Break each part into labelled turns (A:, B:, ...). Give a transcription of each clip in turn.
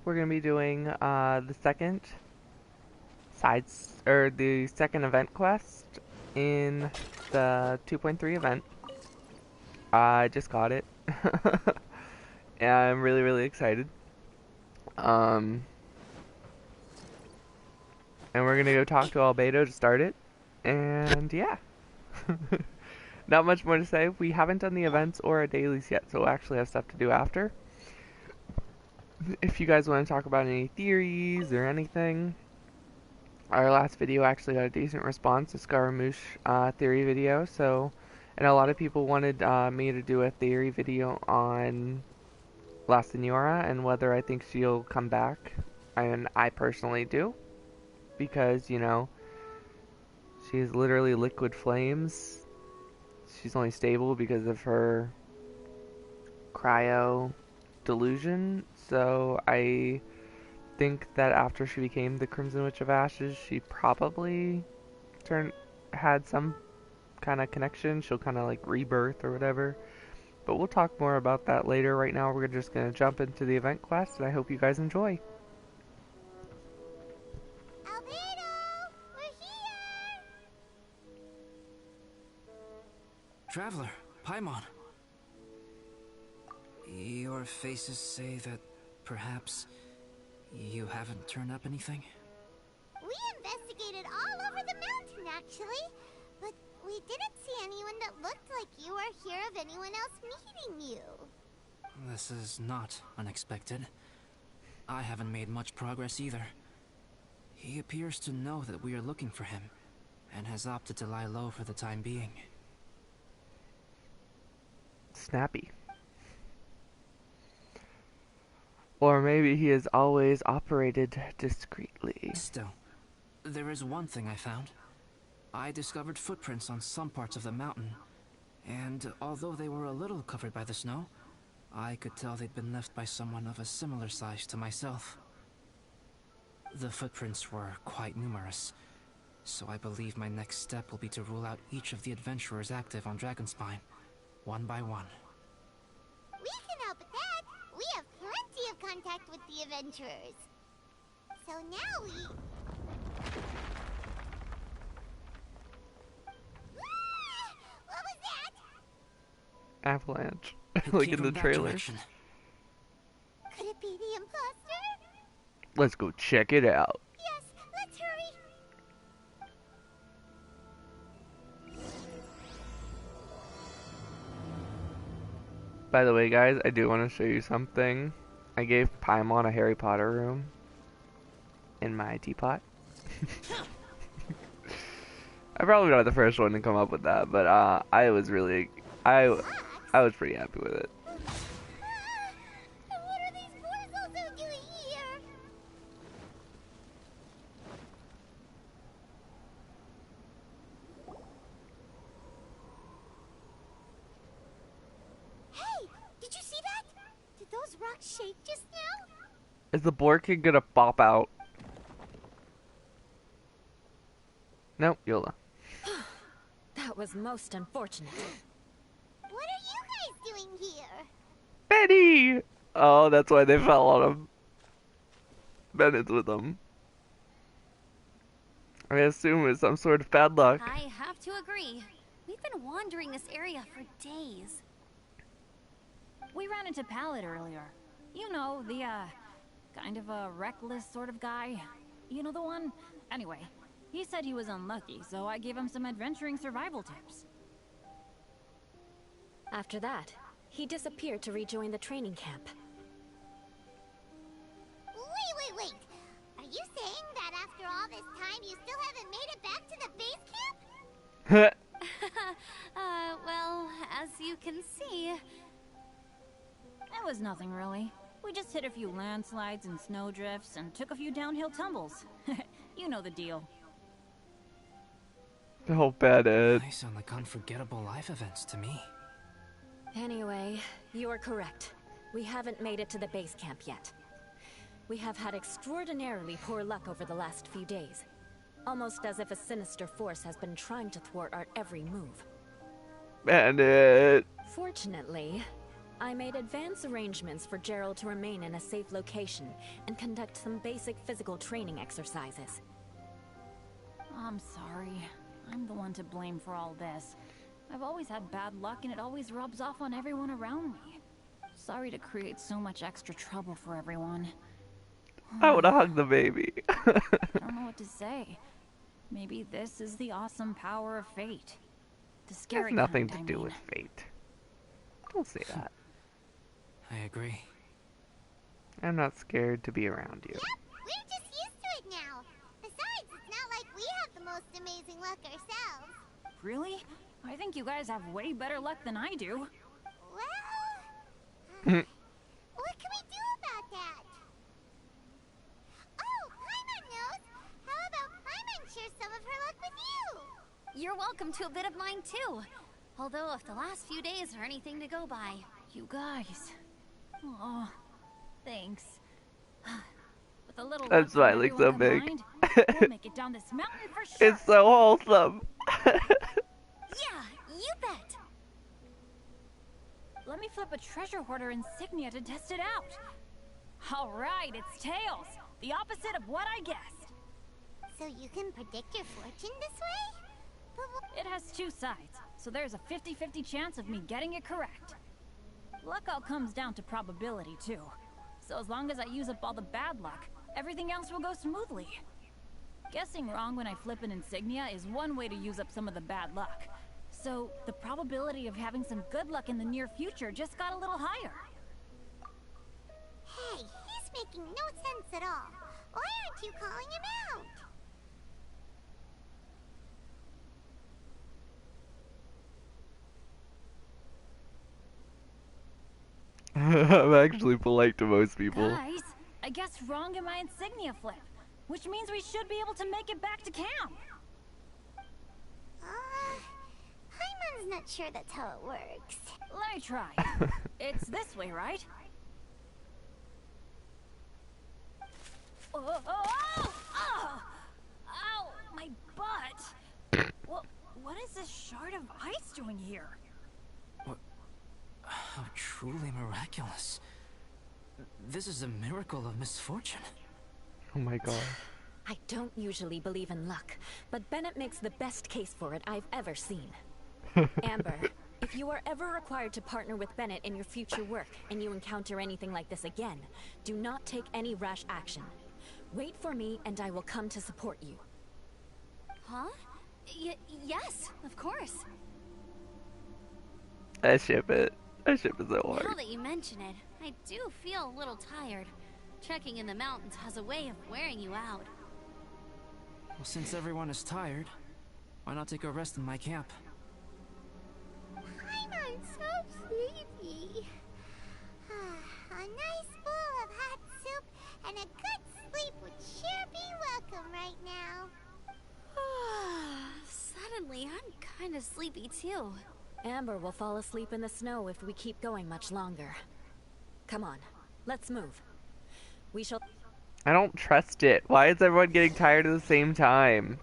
A: we're gonna be doing the second the second event quest in the 2.3 event. I just got it, and I'm really excited. Um, and we're gonna go talk to Albedo to start it, and yeah. Not much more to say. We haven't done the events or our dailies yet, so we'll actually have stuff to do after. If you guys want to talk about any theories or anything, our last video actually got a decent response, the Scaramouche theory video, so, and a lot of people wanted me to do a theory video on La Senora and whether I think she'll come back, and I personally do, because, you know, she's literally liquid flames. She's only stable because of her cryo delusion, so I think that after she became the Crimson Witch of Ashes, she probably had some kind of connection. She'll kind of like rebirth or whatever. But we'll talk more about that later. Right now, we're just gonna jump into the event quest, and I hope you guys enjoy.
B: Albedo, we're here!
C: Traveler, Paimon. Your faces say that perhaps you haven't turned up anything?
B: We investigated all over the mountain, actually. But we didn't see anyone that looked like you or hear of anyone else meeting you.
C: This is not unexpected. I haven't made much progress either. He appears to know that we are looking for him, and has opted to lie low for the time being.
A: Snappy. Or maybe he has always operated discreetly.
C: Still, there is one thing I found. I discovered footprints on some parts of the mountain, and although they were a little covered by the snow, I could tell they'd been left by someone of a similar size to myself. The footprints were quite numerous, so I believe my next step will be to rule out each of the adventurers active on Dragonspine, one by one.
B: We can help with that. We have plenty of contact with the adventurers. So now we... What was that?
A: Avalanche. Like in the trailer.
B: Could it be the imposter?
A: Let's go check it out.
B: Yes, let's hurry.
A: By the way, guys, I do want to show you something. I gave Paimon a Harry Potter room in my teapot. I'm probably not the first one to come up with that, but I was really, I was pretty happy with it.
B: And what are these boys also doing here? Hey, did you see that? Did those rocks shake just now?
A: Is the boar kid gonna pop out? Nope, Yola.
D: That was most unfortunate.
B: What are you guys doing here?
A: Betty! Oh, that's why they fell on him. Bennett's with them. I assume it's some sort of bad luck.
E: I have to agree. We've been wandering this area for days. We ran into Pallet earlier. You know, the, kind of a reckless sort of guy. You know the one? Anyway, he said he was unlucky, so I gave him some adventuring survival tips.
D: After that, he disappeared to rejoin the training camp.
B: Wait. Are you saying that after all this time you still haven't made it back to the base camp?
E: Well, as you can see... It was nothing really. We just hit a few landslides and snowdrifts and took a few downhill tumbles. You know the deal.
A: Oh, Bennett.
C: They sound like unforgettable life events to me.
D: Anyway, you are correct. We haven't made it to the base camp yet. We have had extraordinarily poor luck over the last few days. Almost as if a sinister force has been trying to thwart our every move.
A: Bennett.
D: Fortunately, I made advance arrangements for Gerald to remain in a safe location and conduct some basic physical training exercises.
E: I'm sorry. I'm the one to blame for all this. I've always had bad luck and it always rubs off on everyone around me. Sorry to create so much extra trouble for everyone.
A: I would have hugged the baby.
E: I don't know what to say. Maybe this is the awesome power of fate. The
A: Has
E: scary
A: nothing
E: kind,
A: to
E: I
A: do
E: mean.
A: with fate. Don't say that.
C: I agree.
A: I'm not scared to be around you.
B: Yep, we're just used to it now. Besides, it's not like we have the most amazing luck ourselves.
E: Really? I think you guys have way better luck than I do.
B: Well, what can we do about that? Oh, Paimon knows. How about Paimon share some of her luck with you?
F: You're welcome to a bit of mine too. Although if the last few days are anything to go by.
E: You guys. Oh, thanks. With a little
A: I'm
E: luck from
A: smiling so
E: everyone
A: big.
E: combined, we'll make it down this mountain for sure.
A: It's so wholesome.
F: Yeah, you bet.
E: Let me flip a treasure hoarder insignia to test it out. All right, it's tails. The opposite of what I guessed.
B: So you can predict your fortune this way? But
E: It has two sides, so there's a 50-50 chance of me getting it correct. Luck all comes down to probability, too. So as long as I use up all the bad luck, everything else will go smoothly. Guessing wrong when I flip an insignia is one way to use up some of the bad luck. So the probability of having some good luck in the near future just got a little higher.
B: hey, he's making no sense at all. Why aren't you calling him out?
A: I'm actually polite to most people.
E: Guys, I guess wrong in my insignia flip, which means we should be able to make it back to camp.
B: Paimon's not sure that's how it works.
E: Let me try. It's this way, right? Oh, oh, oh, oh! Ow, my butt! What is this shard of ice doing here?
C: How truly miraculous. This is a miracle of misfortune.
A: Oh my god.
D: I don't usually believe in luck, but Bennett makes the best case for it I've ever seen. Amber, if you are ever required to partner with Bennett in your future work and you encounter anything like this again, do not take any rash action. Wait for me and I will come to support you.
F: Huh? Yes, of course.
A: I ship it. I ship it so
F: Now
A: hard.
F: that you mention it, I do feel a little tired. Trekking in the mountains has a way of wearing you out.
C: Well, since everyone is tired, why not take a rest in my camp?
B: Paimon's so sleepy. A nice bowl of hot soup and a good sleep would sure be welcome right now.
F: Suddenly, I'm kind of sleepy too.
D: Amber will fall asleep in the snow if we keep going much longer. Come on, let's move. We shall...
A: I don't trust it. Why is everyone getting tired at the same time?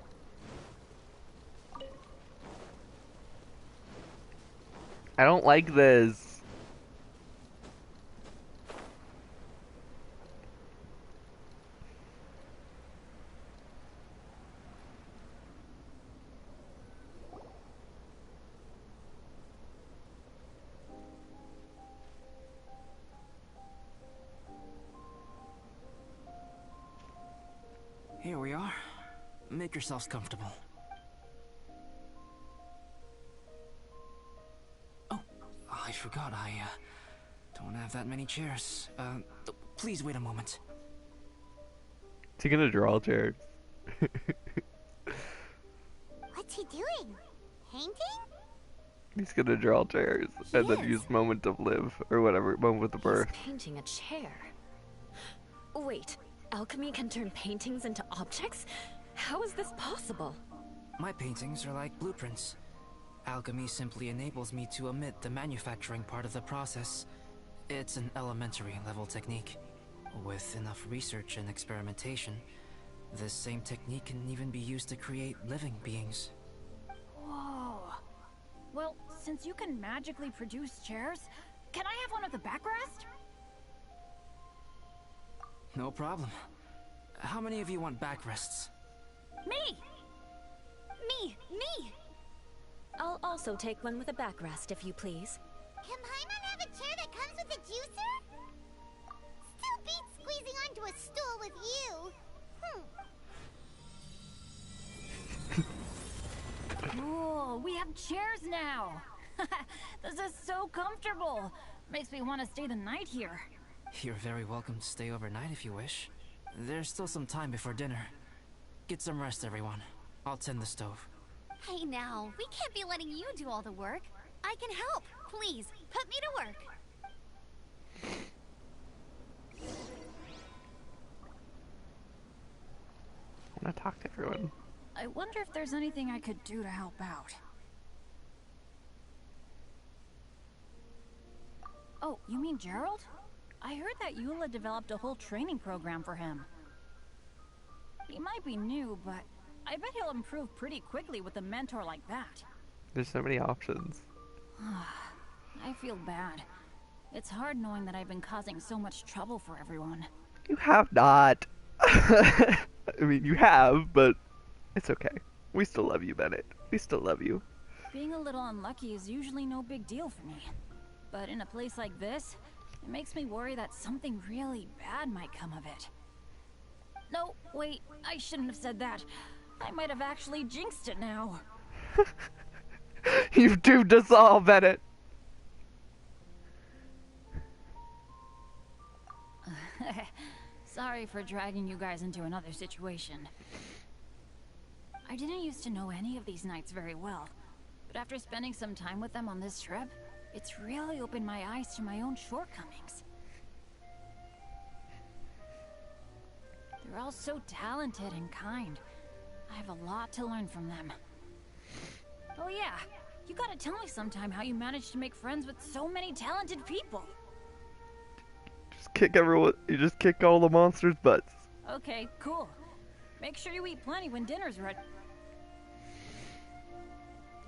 A: I don't like this.
C: Here we are. Make yourselves comfortable. Oh, I forgot I don't have that many chairs. Please wait a moment.
A: Is he gonna draw chairs?
B: What's he doing? Painting?
A: He's gonna draw chairs and then
B: Yes.
A: use moment of live or whatever, moment of birth.
D: He's painting a chair. Wait, alchemy can turn paintings into objects? How is this possible?
C: My paintings are like blueprints. Alchemy simply enables me to omit the manufacturing part of the process. It's an elementary level technique. With enough research and experimentation, this same technique can even be used to create living beings.
E: Whoa. Well, since you can magically produce chairs, can I have one of the backrest?
C: No problem. How many of you want backrests?
E: Me! Me!
D: I'll also take one with a backrest, if you please.
B: Can Paimon have a chair that comes with a juicer? Still beats squeezing onto a stool with you.
E: Cool, we have chairs now. This is so comfortable. Makes me want to stay the night here.
C: You're very welcome to stay overnight if you wish. There's still some time before dinner. Get some rest, everyone. I'll tend the stove.
F: Hey now, we can't be letting you do all the work. I can help. Please, put me to work.
A: I want to talk to everyone.
E: I wonder if there's anything I could do to help out. Oh, you mean Gerald? I heard that Eula developed a whole training program for him. He might be new, but I bet he'll improve pretty quickly with a mentor like that.
A: There's so many options.
E: I feel bad. It's hard knowing that I've been causing so much trouble for everyone.
A: You have not. I mean, you have, but it's okay. We still love you, Bennett. We still love you.
E: Being a little unlucky is usually no big deal for me. But in a place like this, it makes me worry that something really bad might come of it. No, wait, I shouldn't have said that. I might have actually jinxed it now.
A: You've doomed us all, Bennett.
E: Sorry for dragging you guys into another situation. I didn't used to know any of these knights very well, but after spending some time with them on this trip, it's really opened my eyes to my own shortcomings. They're all so talented and kind. I have a lot to learn from them. Oh yeah, you gotta tell me sometime how you managed to make friends with so many talented people.
A: Just kick everyone. You just kick all the monsters' butts.
E: Okay, cool. Make sure you eat plenty when dinner's ready.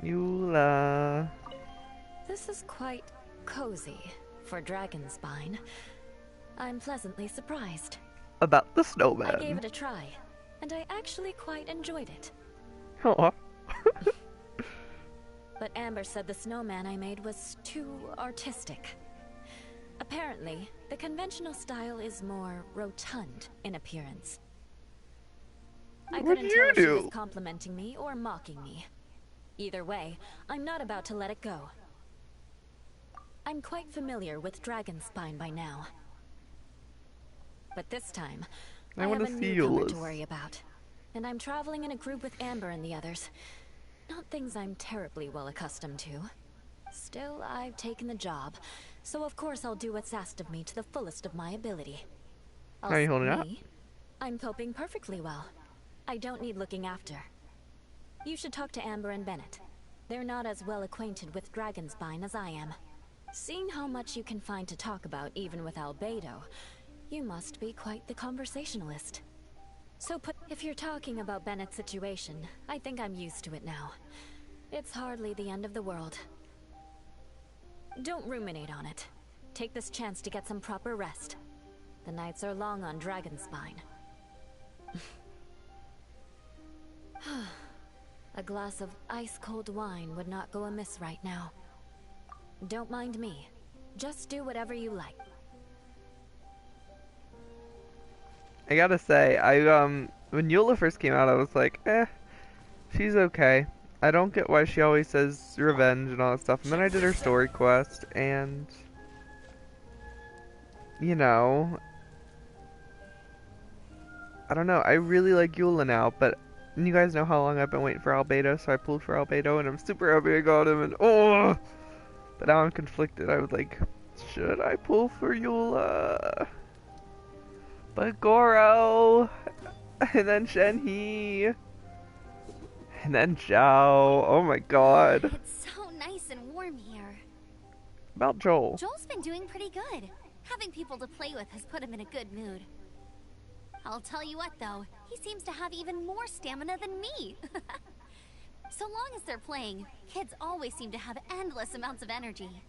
A: Eula.
D: This is quite cozy for Dragonspine. I'm pleasantly surprised.
A: About the snowman.
D: I gave it a try, and I actually quite enjoyed it.
A: Aw.
D: But Amber said the snowman I made was too artistic. Apparently, the conventional style is more rotund in appearance. I
A: What
D: couldn't
A: do
D: tell
A: you
D: if she
A: do?
D: was complimenting me or mocking me. Either way, I'm not about to let it go. I'm quite familiar with Dragonspine by now. But this time,
A: I
D: I have
A: wanna
D: a
A: see
D: newcomer
A: Eula's.
D: to worry about. And I'm traveling in a group with Amber and the others. Not things I'm terribly well accustomed to. Still, I've taken the job, so of course I'll do what's asked of me to the fullest of my ability.
A: How are you holding up?
D: I'm coping perfectly well. I don't need looking after. You should talk to Amber and Bennett. They're not as well acquainted with Dragonspine as I am. Seeing how much you can find to talk about even with Albedo, you must be quite the conversationalist. If you're talking about Bennett's situation, I think I'm used to it now. It's hardly the end of the world. Don't ruminate on it. Take this chance to get some proper rest. The nights are long on Dragonspine. A glass of ice-cold wine would not go amiss right now. Don't mind me. Just do whatever you like.
A: I gotta say, when Eula first came out, I was like, she's okay. I don't get why she always says revenge and all that stuff. And then I did her story quest, and you know, I don't know. I really like Eula now, but you guys know how long I've been waiting for Albedo, so I pulled for Albedo, and I'm super happy I got him. And but now I'm conflicted. I was like, should I pull for Eula? But Goro, and then Shenhe, and then Zhao. Oh my god.
F: It's so nice and warm here.
A: About Joel.
F: Joel's been doing pretty good. Having people to play with has put him in a good mood. I'll tell you what though, he seems to have even more stamina than me. So long as they're playing, kids always seem to have endless amounts of energy.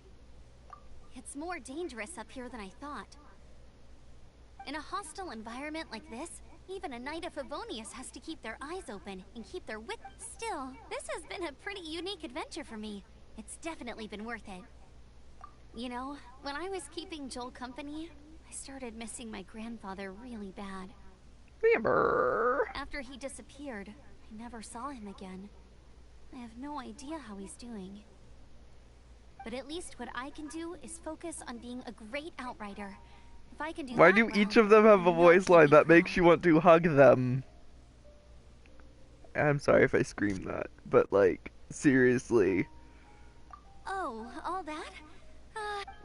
F: It's more dangerous up here than I thought. In a hostile environment like this, even a Knight of Favonius has to keep their eyes open and keep their wit. Still, this has been a pretty unique adventure for me. It's definitely been worth it. You know, when I was keeping Joel company, I started missing my grandfather really bad.
A: Remember.
F: After he disappeared, I never saw him again. I have no idea how he's doing. But at least what I can do is focus on being a great outrider. If I can do
A: Why
F: that
A: do
F: well,
A: each of them have a
F: then
A: voice
F: they'll
A: line
F: keep me
A: that makes
F: proud.
A: you want to hug them? I'm sorry if I screamed that, but like, seriously.
F: Oh, all that?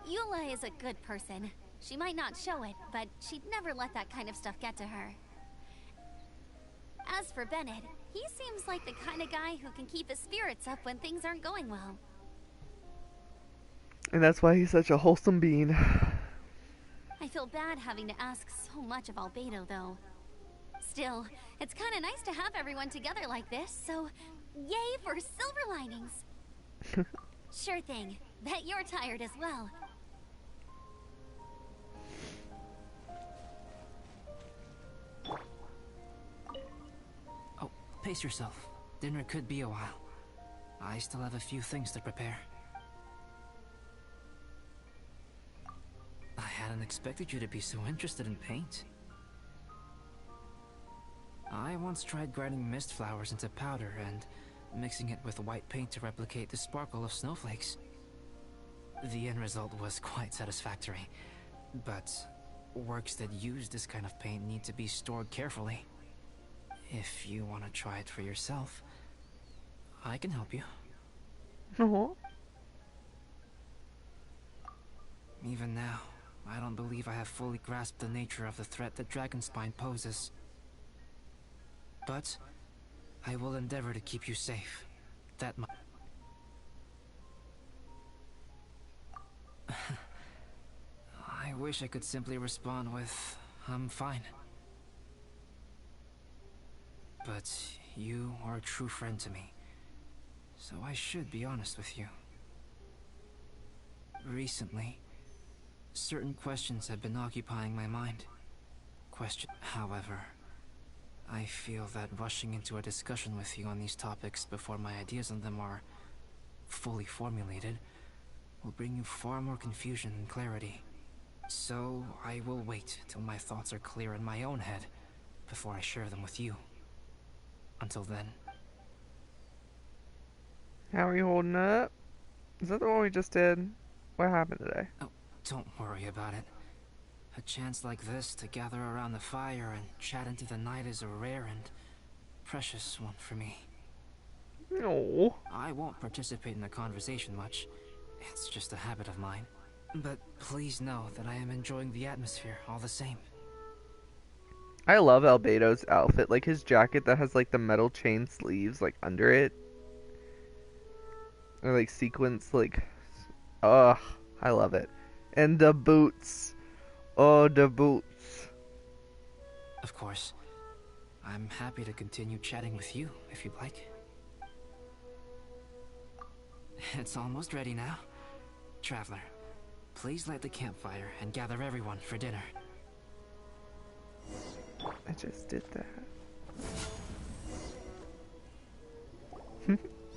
F: Eula is a good person. She might not show it, but she'd never let that kind of stuff get to her. As for Bennett, he seems like the kind of guy who can keep his spirits up when things aren't going well.
A: And that's why he's such a wholesome being.
F: I feel bad having to ask so much of Albedo, though. Still, it's kind of nice to have everyone together like this, so yay for silver linings! Sure thing. Bet you're tired as well.
C: Oh, pace yourself. Dinner could be a while. I still have a few things to prepare. I hadn't expected you to be so interested in paint. I once tried grinding mist flowers into powder and mixing it with white paint to replicate the sparkle of snowflakes. The end result was quite satisfactory, but works that use this kind of paint need to be stored carefully. If you want to try it for yourself, I can help you. Even now, I don't believe I have fully grasped the nature of the threat that Dragonspine poses. But I will endeavor to keep you safe. That much. I wish I could simply respond with, I'm fine. But you are a true friend to me, so I should be honest with you. Recently, certain questions have been occupying my mind. However, I feel that rushing into a discussion with you on these topics before my ideas on them are fully formulated will bring you far more confusion than clarity. So I will wait till my thoughts are clear in my own head before I share them with you. Until then.
A: How are you holding up? Is that the one we just did? What happened today?
C: Oh, don't worry about it. A chance like this to gather around the fire and chat into the night is a rare and precious one for me.
A: No.
C: I won't participate in the conversation much. It's just a habit of mine. But please know that I am enjoying the atmosphere all the same.
A: I love Albedo's outfit, like his jacket that has like the metal chain sleeves like under it. Or like sequins, like, ugh, I love it. And the boots. Oh, the boots.
C: Of course, I'm happy to continue chatting with you if you'd like. It's almost ready now. Traveler, please light the campfire and gather everyone for dinner.
A: I just did that.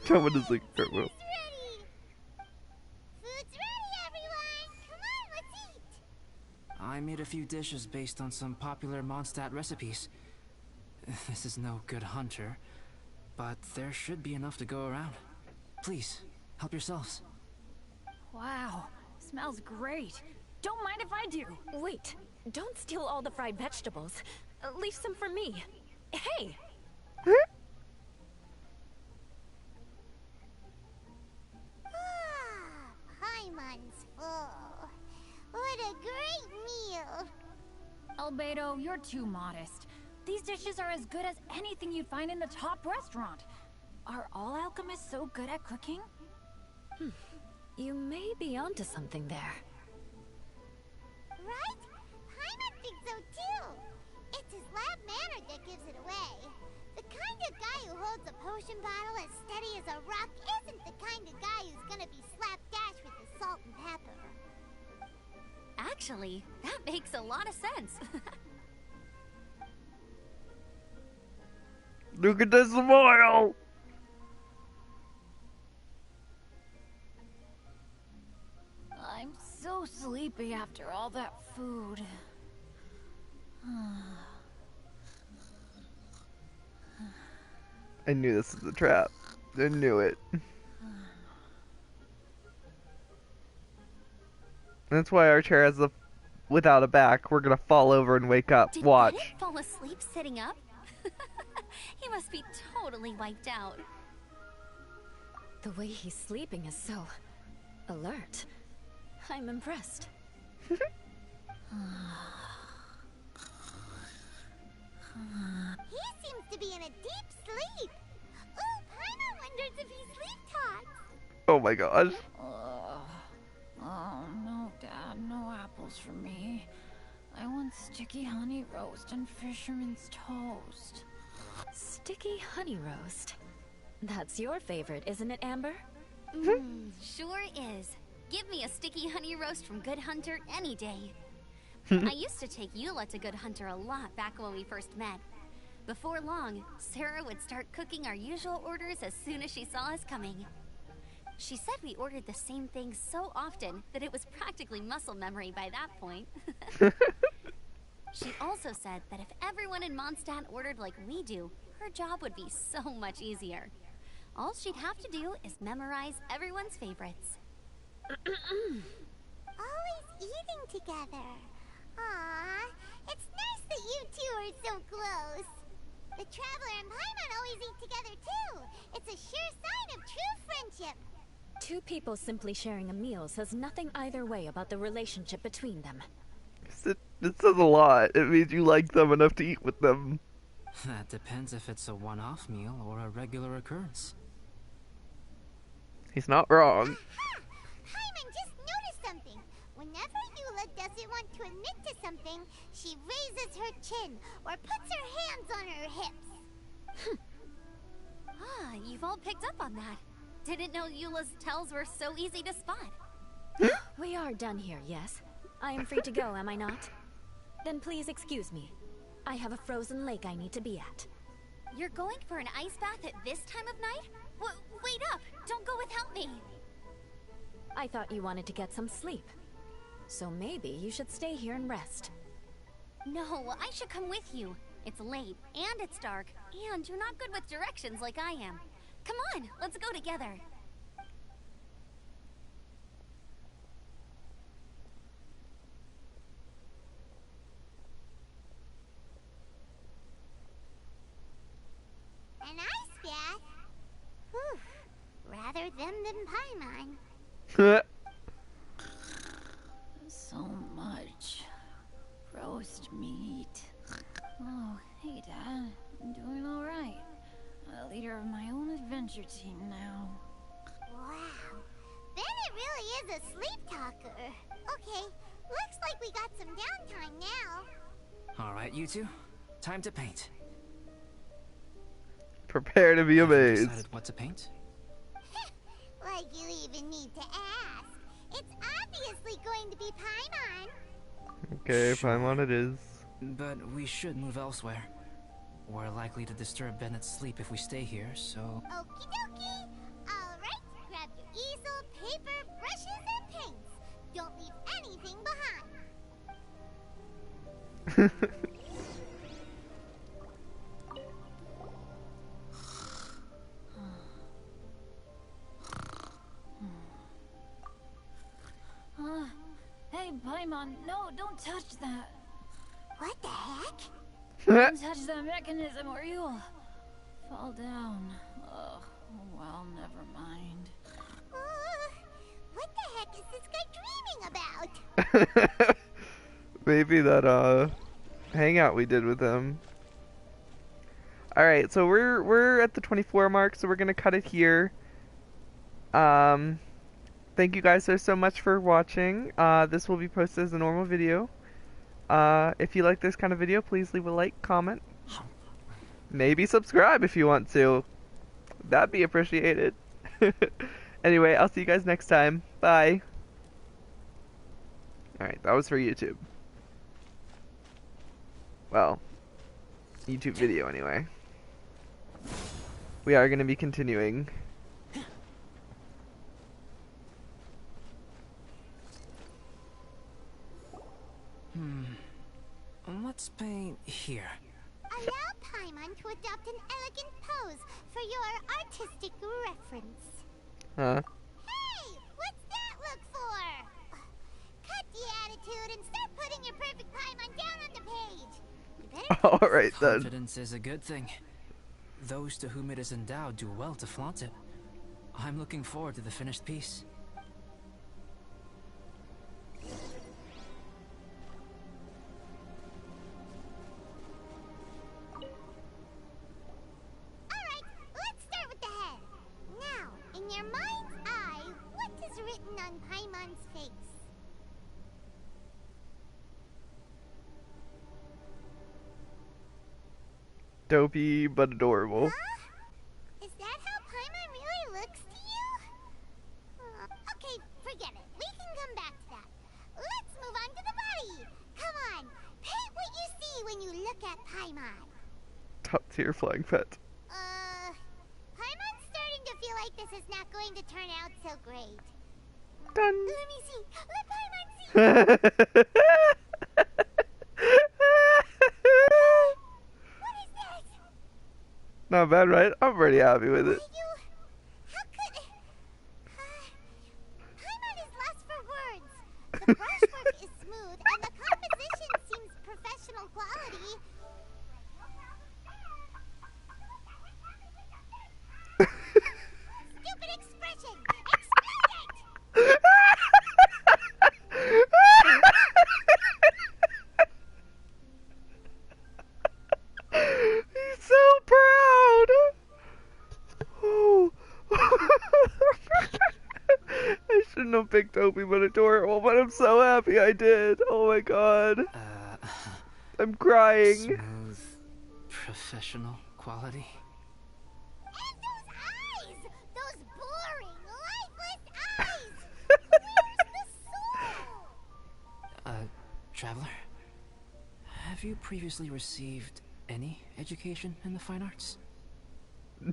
A: Someone is like,
B: Dinner's ready! Food's ready, everyone! Come on, let's eat!
C: I made a few dishes based on some popular Mondstadt recipes. This is no good hunter, but there should be enough to go around. Please, help yourselves.
E: Wow, smells great. Don't mind if I do.
D: Wait, don't steal all the fried vegetables. Leave some for me. Hey!
B: Paimon's full. What a great meal!
E: Albedo, you're too modest. These dishes are as good as anything you'd find in the top restaurant. Are all alchemists so good at cooking?
D: You may be onto something there.
B: Right? Paimon thinks so too. It's his lab manner that gives it away. The kind of guy who holds a potion bottle as steady as a rock isn't the kind of guy who's gonna be slapdash with his salt and pepper.
F: Actually, that makes a lot of sense.
A: Look at the smile!
E: I'm so sleepy after all that food.
A: I knew this was a trap. I knew it. That's why our chair has without a back. We're gonna fall over and wake up.
F: Did
A: Watch.
F: Bennett fall asleep sitting up? He must be totally wiped out.
D: The way he's sleeping is so alert. I'm impressed.
B: He seems to be in a deep sleep. Ooh, Paimon wonders if he sleep talks.
A: Oh my gosh.
E: Oh, no, Dad, no apples for me. I want sticky honey roast and fisherman's toast.
D: Sticky honey roast. That's your favorite, isn't it, Amber?
F: Sure is. Give me a sticky honey roast from Good Hunter any day. I used to take Eula to Good Hunter a lot back when we first met. Before long, Sarah would start cooking our usual orders as soon as she saw us coming. She said we ordered the same thing so often that it was practically muscle memory by that point. She also said that if everyone in Mondstadt ordered like we do, her job would be so much easier. All she'd have to do is memorize everyone's favorites.
B: Always eating together. Aww, it's nice that you two are so close. The Traveler and Paimon always eat together too. It's a sure sign of true friendship.
D: Two people simply sharing a meal says nothing either way about the relationship between them.
A: It says a lot. It means you like them enough to eat with them.
C: That depends if it's a one-off meal or a regular occurrence.
A: He's not wrong.
B: Aha! Paimon just noticed something. Whenever Eula doesn't want to admit to something, she raises her chin or puts her hands on her hips.
F: Ah, you've all picked up on that. Didn't know Eula's tells were so easy to spot.
D: We are done here, yes? I am free to go, am I not? Then please excuse me. I have a frozen lake I need to be at.
F: You're going for an ice bath at this time of night? Wait up! Don't go without me!
D: I thought you wanted to get some sleep. So maybe you should stay here and rest.
F: No, I should come with you. It's late, and it's dark, and you're not good with directions like I am. Come on, let's go together.
B: An ice bath? Whew. Rather them than Paimon.
E: So much roast meat. Oh, hey, Dad. I'm doing all right. A leader of my own adventure team now.
B: Wow. Bennett really is a sleep talker. Okay, looks like we got some downtime now.
C: Alright, you two. Time to paint.
A: Prepare to be
C: Have you
A: amazed.
C: decided what to paint?
B: Like you even need to ask. It's obviously going to be Paimon.
A: Okay,
C: Sure.
A: Paimon it is.
C: But we should move elsewhere. We're likely to disturb Bennett's sleep if we stay here, so...
B: Okie dokie. Alright, grab your easel, paper, brushes, and paints. Don't leave anything behind.
E: Hey, Paimon, no, don't touch that.
B: What the heck?
E: Don't touch that mechanism or you'll fall down. Ugh, oh well, never mind.
B: What the heck is this guy dreaming about?
A: Maybe that hangout we did with him. Alright, so we're at the 24 mark, so we're gonna cut it here. Thank you guys so much for watching. This will be posted as a normal video. If you like this kind of video, please leave a like, comment. Maybe subscribe if you want to. That'd be appreciated. Anyway, I'll see you guys next time. Bye. Alright, that was for YouTube. Well, YouTube video anyway. We are going to be continuing.
C: Let's paint here.
B: Allow Paimon to adopt an elegant pose for your artistic reference.
A: Huh?
B: Hey, what's that look for? Cut the attitude and start putting your perfect Paimon down on the page. You better
A: Alright then.
C: Confidence is a good thing. Those to whom it is endowed do well to flaunt it. I'm looking forward to the finished piece.
B: Alright, let's start with the head. Now, in your mind's eye, what is written on Paimon's face?
A: Dopey but adorable.
B: Huh? Is that how Paimon really looks to you? Okay, forget it. We can come back to that. Let's move on to the body. Come on, paint what you see when you look at Paimon.
A: Top tier flying pet.
B: Paimon's starting to feel like this is not going to turn out so great.
A: Done.
B: Let me see. Let Paimon see. What is that?
A: Not bad, right? I'm pretty happy with it.
B: How could... Paimon is lost for words. The brushwork is smooth, and the composition seems professional quality. Stupid expression! Explain it!
A: He's so proud. Oh. I shouldn't have picked Dopey but adorable, but I'm so happy I did. Oh my god. I'm crying.
C: Smooth, professional quality.
B: And those eyes! Those boring, lifeless eyes! Where's the soul?
C: Traveler? Have you previously received any education in the fine arts?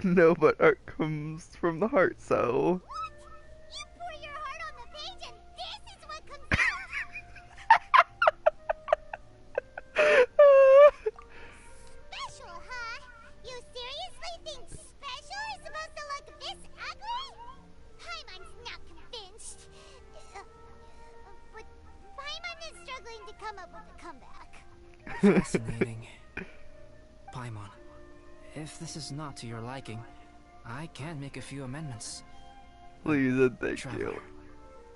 A: No, but art comes from the heart, so.
B: What? You pour your heart on the page and this is what comes out? Special, huh? You seriously think special is supposed to look this ugly? Paimon's not convinced. But Paimon is struggling to come up with a comeback.
C: Fascinating. Paimon, if this is not to your liking, I can make a few amendments.
A: Please and thank
C: Traveler.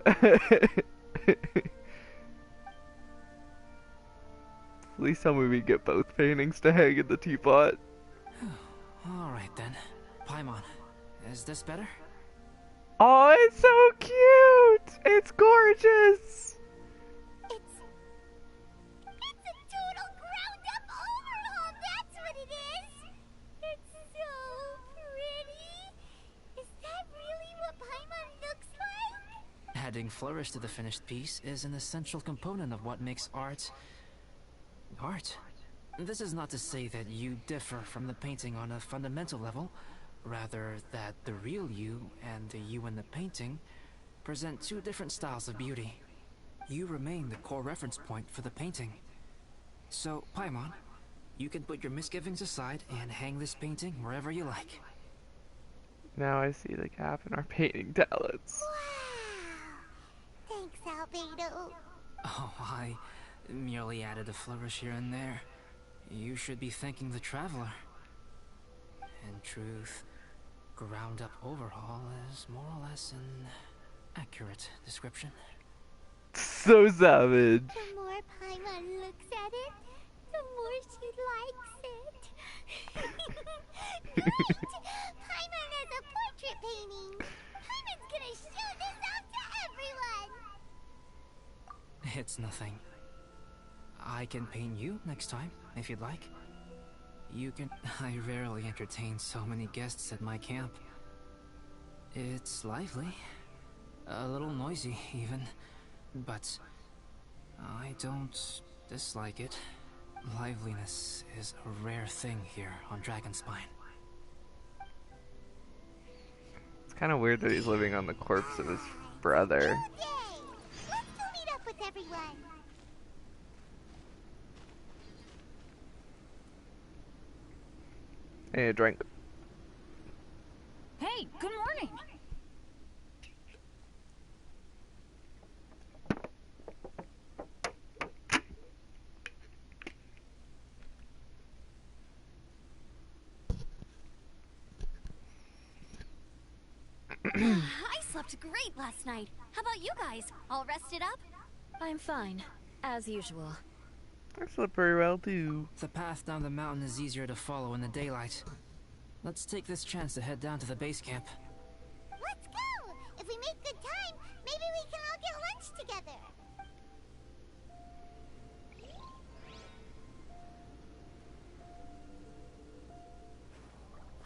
A: you. Please tell me we get both paintings to hang in the teapot.
C: Alright then. Paimon, is this better?
A: Oh, it's so cute! It's gorgeous!
B: It's a total ground-up overhaul, that's what it is! It's so pretty! Is that really what Paimon looks like?
C: Adding flourish to the finished piece is an essential component of what makes art... art. This is not to say that you differ from the painting on a fundamental level, rather that the real you and the you in the painting present two different styles of beauty. You remain the core reference point for the painting. So, Paimon, you can put your misgivings aside and hang this painting wherever you like.
A: Now I see the gap in our painting talents.
B: Wow! Thanks, Albedo.
C: Oh, I merely added a flourish here and there. You should be thanking the traveler. In truth, ground-up overhaul is more or less an accurate description.
A: So savage.
B: The more Paimon looks at it, the more she likes it. Great! Paimon has a portrait painting. Paimon's gonna show this off to everyone.
C: It's nothing. I can paint you next time, if you'd like. You can... I rarely entertain so many guests at my camp. It's lively. A little noisy, even. But I don't dislike it. Liveliness is a rare thing here on Dragonspine.
A: It's kind of weird that he's living on the corpse of his brother.
B: Yay! Let's go meet up with everyone.
A: I need a drink.
E: Hey, good morning.
F: I slept great last night. How about you guys? All rested up?
D: I'm fine, as usual.
A: I slept very well too.
C: The path down the mountain is easier to follow in the daylight. Let's take this chance to head down to the base camp.
B: Let's go! If we make good time, maybe we can all get lunch together.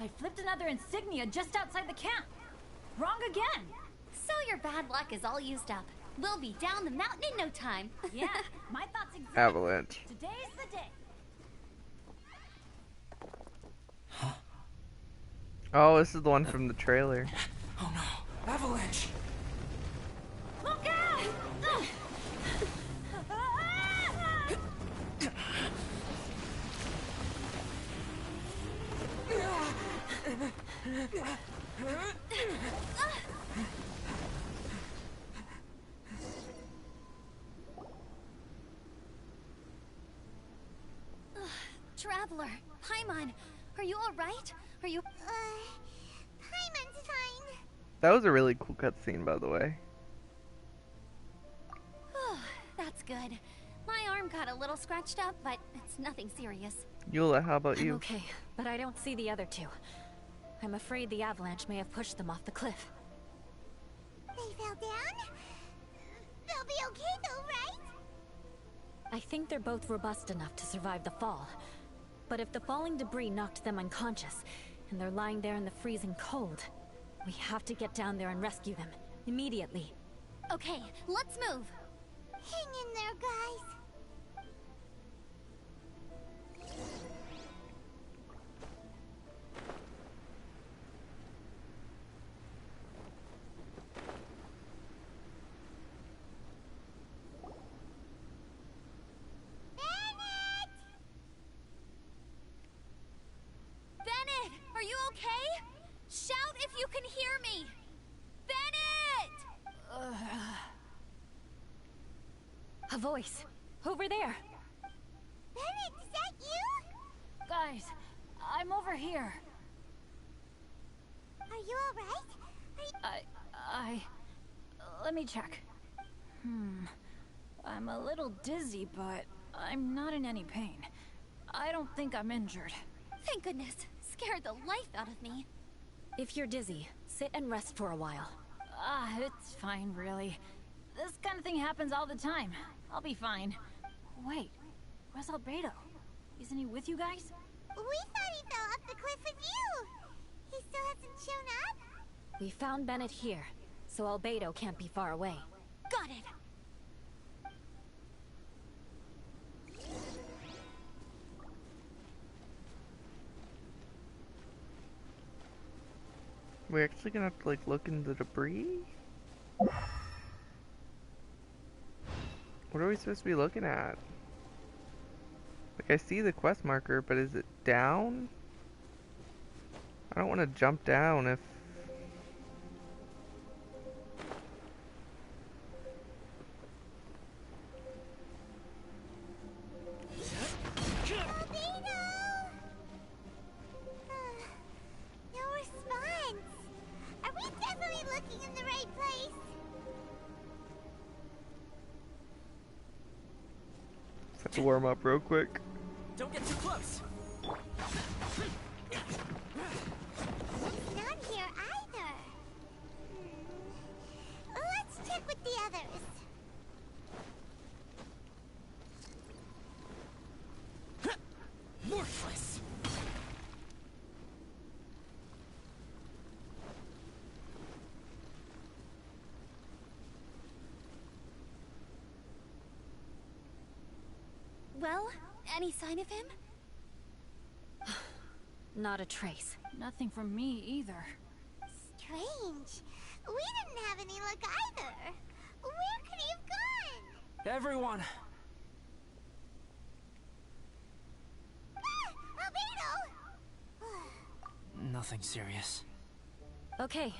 E: I flipped another insignia just outside the camp. Wrong again.
F: So your bad luck is all used up. We'll be down the mountain in no time.
E: Yeah, my thoughts exactly.
A: Avalanche.
E: Today's the day.
A: Oh, this is the one from the trailer.
C: Oh no, avalanche!
E: Look out!
F: Traveler, Paimon, are you all right? Are you?
B: Paimon's fine.
A: That was a really cool cutscene, by the way.
F: That's good. My arm got a little scratched up, but it's nothing serious.
A: Eula, how about
D: I'm
A: you?
D: okay, but I don't see the other two. I'm afraid the avalanche may have pushed them off the cliff.
B: They fell down? They'll be okay though, right?
D: I think they're both robust enough to survive the fall. But if the falling debris knocked them unconscious, and they're lying there in the freezing cold, we have to get down there and rescue them, immediately.
F: Okay, let's move.
B: Hang in there, guys.
F: Bennett, are you okay? Shout if you can hear me. Bennett!
D: A voice! Over there!
B: Bennett, is that you?
E: Guys, I'm over here.
B: Are you alright?
E: Let me check. I'm a little dizzy, but I'm not in any pain. I don't think I'm injured.
F: Thank goodness. Scared the life out of me.
D: If you're dizzy, sit and rest for a while.
E: It's fine, really. This kind of thing happens all the time. I'll be fine. Wait, where's Albedo? Isn't he with you guys?
B: We thought he fell off the cliff with you. He still hasn't shown up?
D: We found Bennett here, so Albedo can't be far away.
F: Got it.
A: We're actually gonna have to like look in the debris? What are we supposed to be looking at? Like I see the quest marker, but is it down? I don't want to jump down if...
B: No response. Are we definitely looking in the right place?
A: Just have to warm up real quick.
C: Don't get too close!
B: It's not here either. Let's check with the others.
C: Worthless!
F: Any sign of him?
D: Not a trace.
E: Nothing from me either.
B: Strange. We didn't have any luck either. Where could he have gone?
C: Everyone!
B: Ah, Albedo!
C: Nothing serious.
D: Okay,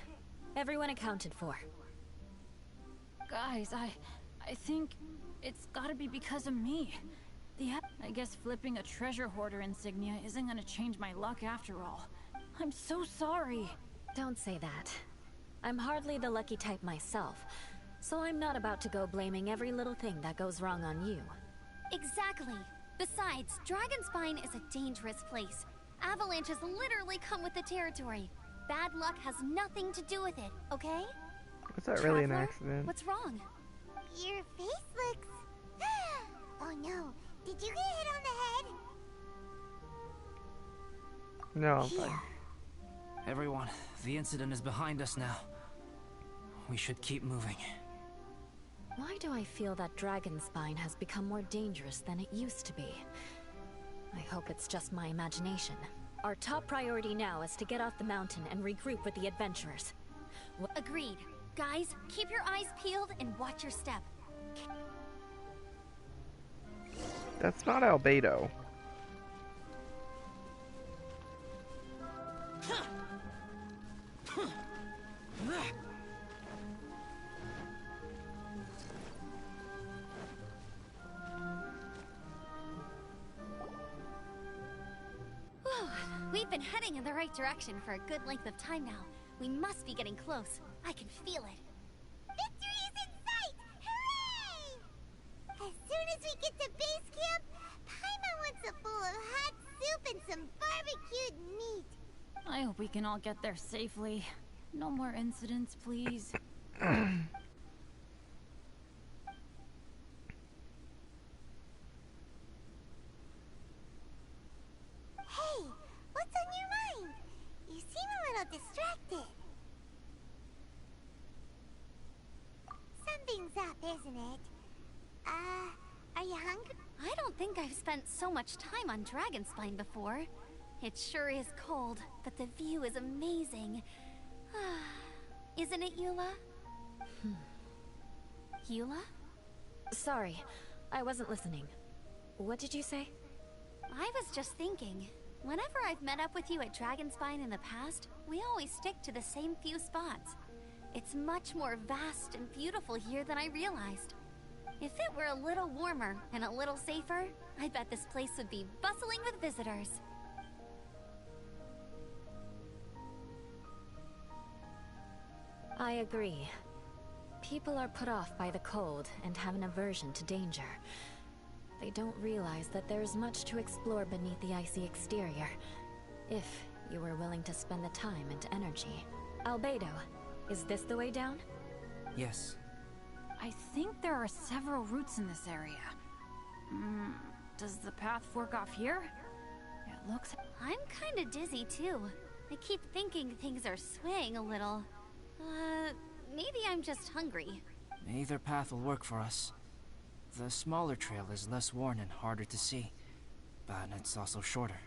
D: everyone accounted for.
E: Guys, I think it's gotta be because of me. I guess flipping a treasure hoarder insignia isn't gonna change my luck after all. I'm so sorry.
D: Don't say that. I'm hardly the lucky type myself, so I'm not about to go blaming every little thing that goes wrong on you.
F: Exactly. Besides, Dragonspine is a dangerous place. Avalanches literally come with the territory. Bad luck has nothing to do with it, okay?
A: Was that really an
F: Traveler,
A: accident?
F: what's wrong?
B: Your face looks... Oh no, did you get hit on the head?
A: No, I'm fine.
C: Everyone, the incident is behind us now. We should keep moving.
D: Why do I feel that Dragonspine has become more dangerous than it used to be? I hope it's just my imagination. Our top priority now is to get off the mountain and regroup with the adventurers.
F: Agreed. Guys, keep your eyes peeled and watch your step.
A: That's not Albedo.
F: We've been heading in the right direction for a good length of time now. We must be getting close. I can feel it.
B: Victory is in sight! Hooray! As soon as we get to base camp, Paimon wants a bowl of hot soup and some barbecued meat.
E: I hope we can all get there safely. No more incidents, please.
B: Hey, what's on your mind? You seem a little distracted. Something's up, isn't it? Are you hungry?
F: I don't think I've spent so much time on Dragonspine before. It sure is cold, but the view is amazing. Isn't it, Eula? Eula?
D: Sorry, I wasn't listening. What did you say?
F: I was just thinking. Whenever I've met up with you at Dragonspine in the past, we always stick to the same few spots. It's much more vast and beautiful here than I realized. If it were a little warmer and a little safer, I bet this place would be bustling with visitors.
D: I agree. People are put off by the cold and have an aversion to danger. They don't realize that there is much to explore beneath the icy exterior, if you were willing to spend the time and energy. Albedo, is this the way down?
C: Yes.
E: I think there are several routes in this area. Does the path fork off here? It looks...
F: I'm kinda dizzy too. I keep thinking things are swaying a little. Maybe I'm just hungry.
C: Either path will work for us. The smaller trail is less worn and harder to see, but it's also shorter.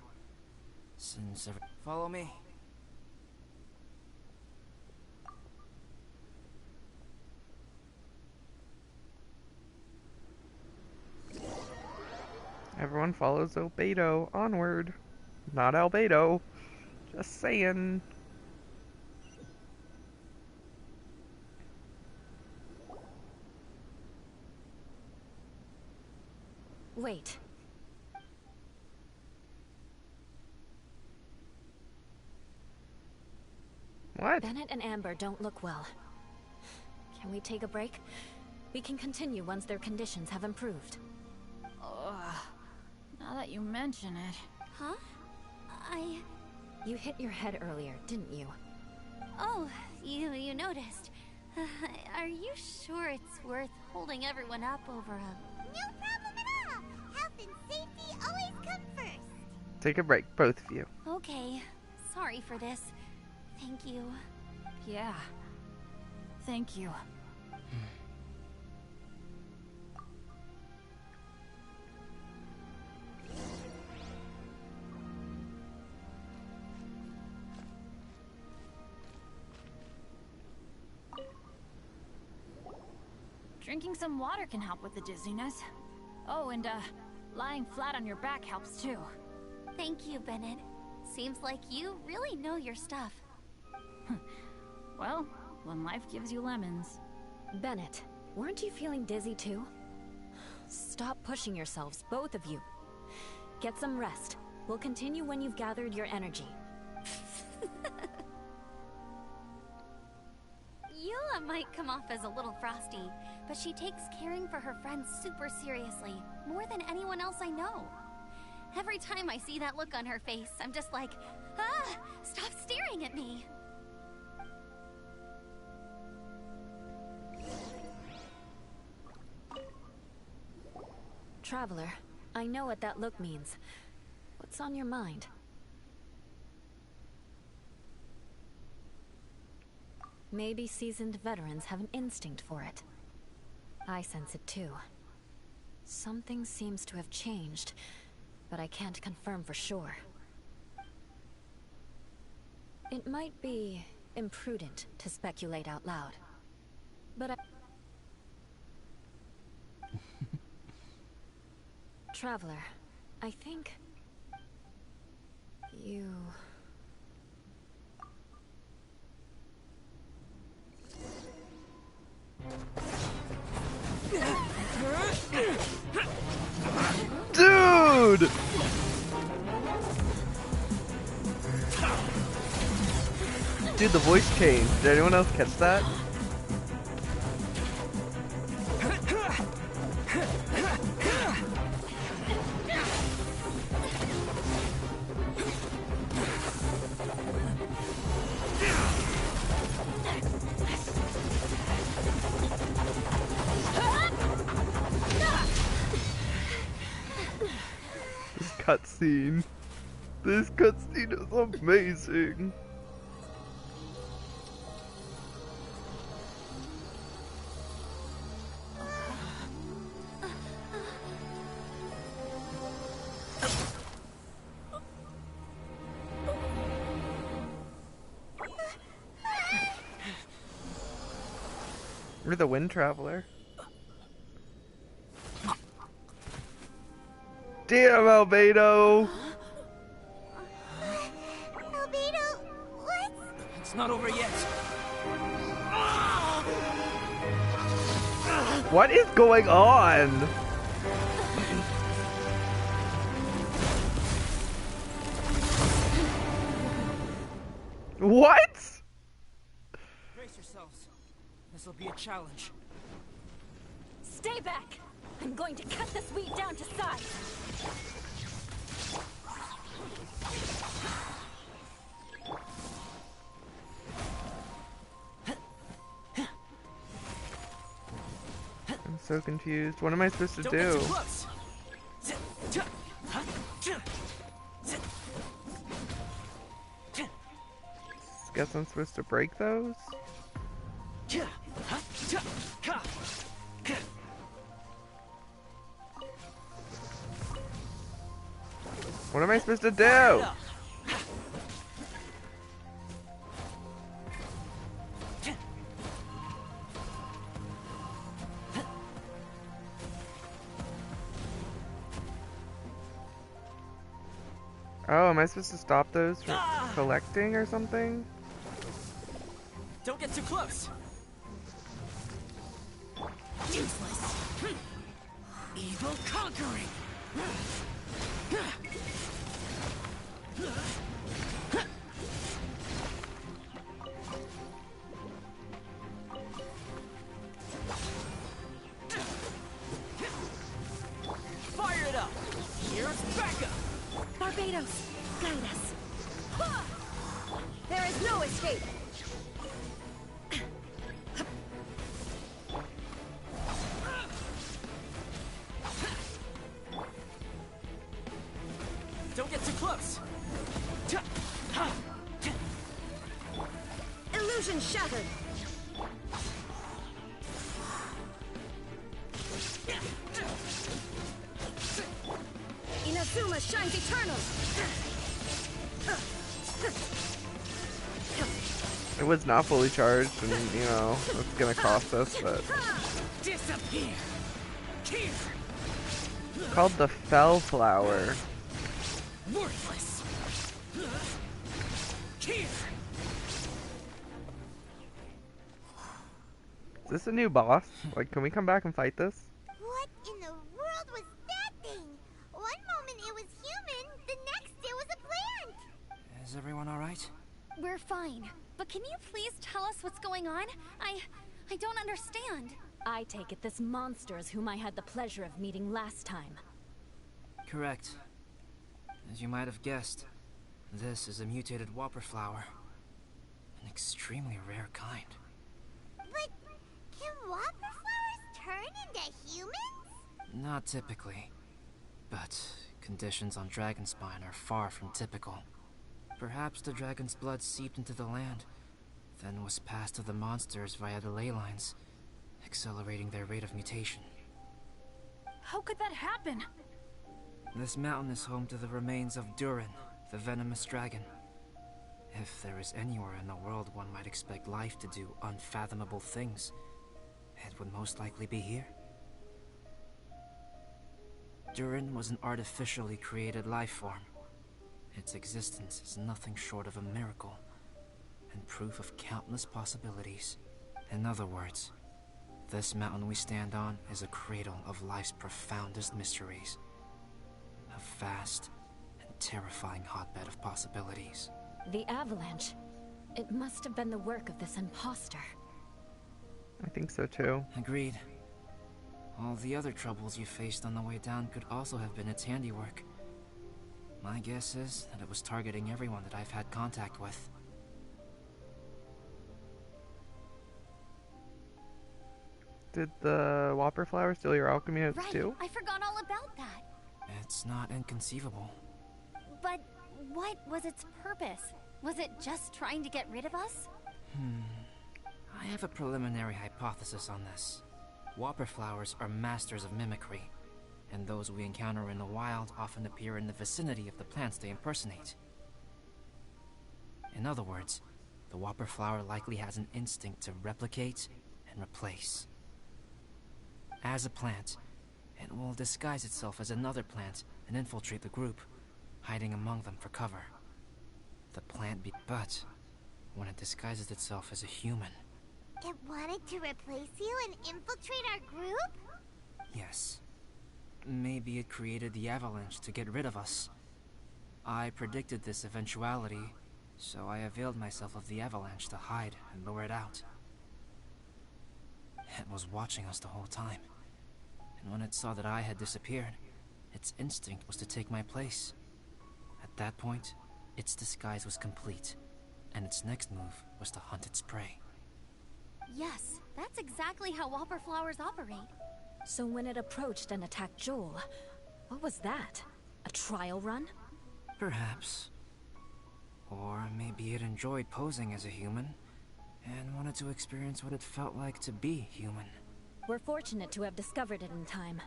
C: Follow me.
A: Everyone follows Albedo. Onward. Not Albedo. Just saying.
D: Wait.
A: What?
D: Bennett and Amber don't look well. Can we take a break? We can continue once their conditions have improved.
E: Now that you mention it...
F: Huh?
D: You hit your head earlier, didn't you?
F: Oh, you noticed. Are you sure it's worth holding everyone up over a...
B: No problem at all. Health and safety always come first.
A: Take a break, both of you.
F: Okay. Sorry for this. Thank you.
E: Yeah. Thank you. Drinking some water can help with the dizziness. Oh, and lying flat on your back helps too.
F: Thank you, Bennett. Seems like you really know your stuff.
E: Well, when life gives you lemons.
D: Bennett, weren't you feeling dizzy too? Stop pushing yourselves, both of you. Get some rest. We'll continue when you've gathered your energy.
F: Eula might come off as a little frosty, but she takes caring for her friends super seriously, more than anyone else I know. Every time I see that look on her face, I'm just like, ah, stop staring at me.
D: Traveler, I know what that look means. What's on your mind? Maybe seasoned veterans have an instinct for it. I sense it too. Something seems to have changed, but I can't confirm for sure. It might be imprudent to speculate out loud, but Traveler, I think you...
A: Dude! Dude, the voice changed. Did anyone else catch that? Cutscene. This cutscene is amazing. You're the Wind Traveler. Damn, Albedo!
B: Albedo, what?
C: It's not over yet.
A: What is going on? What?
C: Brace yourselves. This will be a challenge.
D: Stay back! I'm going to cut this weed down to size!
A: I'm so confused. What am I supposed to
C: Don't
A: do?
C: get too close.
A: Guess I'm supposed to break those? What am I supposed to do? Oh, am I supposed to stop those from collecting or something?
C: Don't get too close. Useless. Evil conquering. Fire it up. Here's backup.
D: Barbados, guide us. There is no escape.
C: Don't get too close.
D: Illusion shattered. Inazuma shines eternal.
A: It was not fully charged, and you know, it's gonna cost us, but
C: Disappear! Here!
A: Called the Fell Flower.
C: Worthless! Here!
A: Is this a new boss? Like, can we come back and fight this?
B: What in the world was that thing? One moment it was human, the next it was a plant!
C: Is everyone alright?
F: We're fine. But can you please tell us what's going on? I don't understand.
D: I take it this monster is whom I had the pleasure of meeting last time.
C: Correct. As you might have guessed, this is a mutated whopper flower. An extremely rare kind.
B: But can whopper flowers turn into humans?
C: Not typically. But conditions on Dragonspine are far from typical. Perhaps the dragon's blood seeped into the land, then was passed to the monsters via the ley lines, accelerating their rate of mutation.
E: How could that happen?
C: This mountain is home to the remains of Durin, the venomous dragon. If there is anywhere in the world one might expect life to do unfathomable things, it would most likely be here. Durin was an artificially created life form. Its existence is nothing short of a miracle, and proof of countless possibilities. In other words, this mountain we stand on is a cradle of life's profoundest mysteries. A vast and terrifying hotbed of possibilities.
D: The avalanche. It must have been the work of this imposter.
A: I think so too.
C: Agreed. All the other troubles you faced on the way down could also have been its handiwork. My guess is that it was targeting everyone that I've had contact with.
A: Did the Whopper Flower steal your alchemy hits
F: Right,
A: too?
F: I forgot all about that.
C: It's not inconceivable.
F: But what was its purpose? Was it just trying to get rid of us?
C: I have a preliminary hypothesis on this. Whopper flowers are masters of mimicry, and those we encounter in the wild often appear in the vicinity of the plants they impersonate. In other words, the whopper flower likely has an instinct to replicate and replace. As a plant, it will disguise itself as another plant and infiltrate the group, hiding among them for cover. But when it disguises itself as a human...
B: It wanted to replace you and infiltrate our group?
C: Yes. Maybe it created the avalanche to get rid of us. I predicted this eventuality, so I availed myself of the avalanche to hide and lure it out. It was watching us the whole time, and when it saw that I had disappeared, its instinct was to take my place. At that point, its disguise was complete, and its next move was to hunt its prey.
F: Yes, that's exactly how whopper flowers operate.
D: So when it approached and attacked Joel, what was that? A trial run?
C: Perhaps. Or maybe it enjoyed posing as a human, and wanted to experience what it felt like to be human.
D: We're fortunate to have discovered it in time.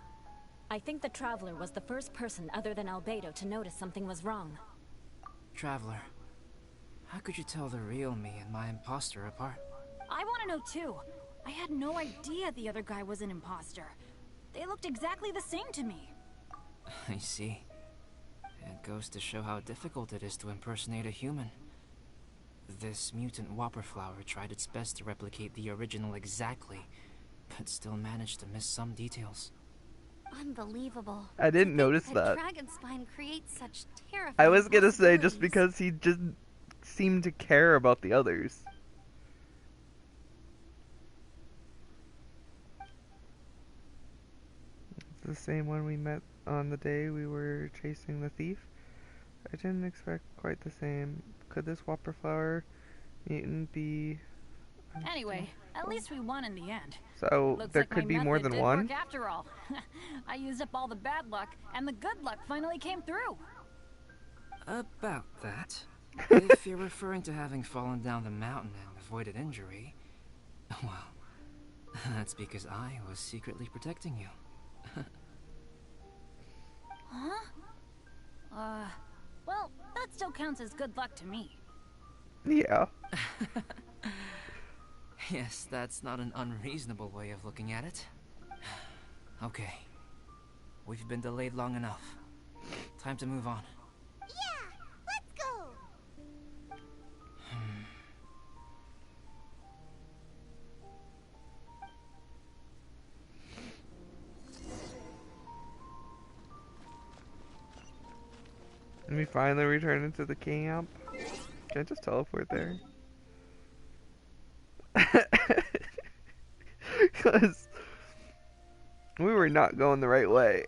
D: I think the Traveler was the first person other than Albedo to notice something was wrong.
C: Traveler, how could you tell the real me and my imposter apart?
E: I want to know too. I had no idea the other guy was an imposter. They looked exactly the same to me.
C: I see. It goes to show how difficult it is to impersonate a human. This mutant whopper flower tried its best to replicate the original exactly, but still managed to miss some details.
F: Unbelievable.
A: I didn't notice that.
F: Dragonspine creates such terrifying
A: I was gonna say just
F: possibilities.
A: because he just seemed to care about the others. The same one we met on the day we were chasing the thief. I didn't expect quite the same. Could this Whopper Flower mutant be...
E: Anyway, at least we won in the end.
A: So
E: Looks
A: there
E: like
A: could
E: my
A: be more
E: method
A: than
E: did
A: one?
E: work after all. I used up all the bad luck, and the good luck finally came through.
C: About that. If you're referring to having fallen down the mountain and avoided injury, well, that's because I was secretly protecting you.
E: Huh? Well, that still counts as good luck to me.
A: Yeah.
C: Yes, that's not an unreasonable way of looking at it. Okay. We've been delayed long enough. Time to move on.
B: Yeah, let's go.
A: And we finally return into the camp. Can I just teleport there? Because we were not going the right way.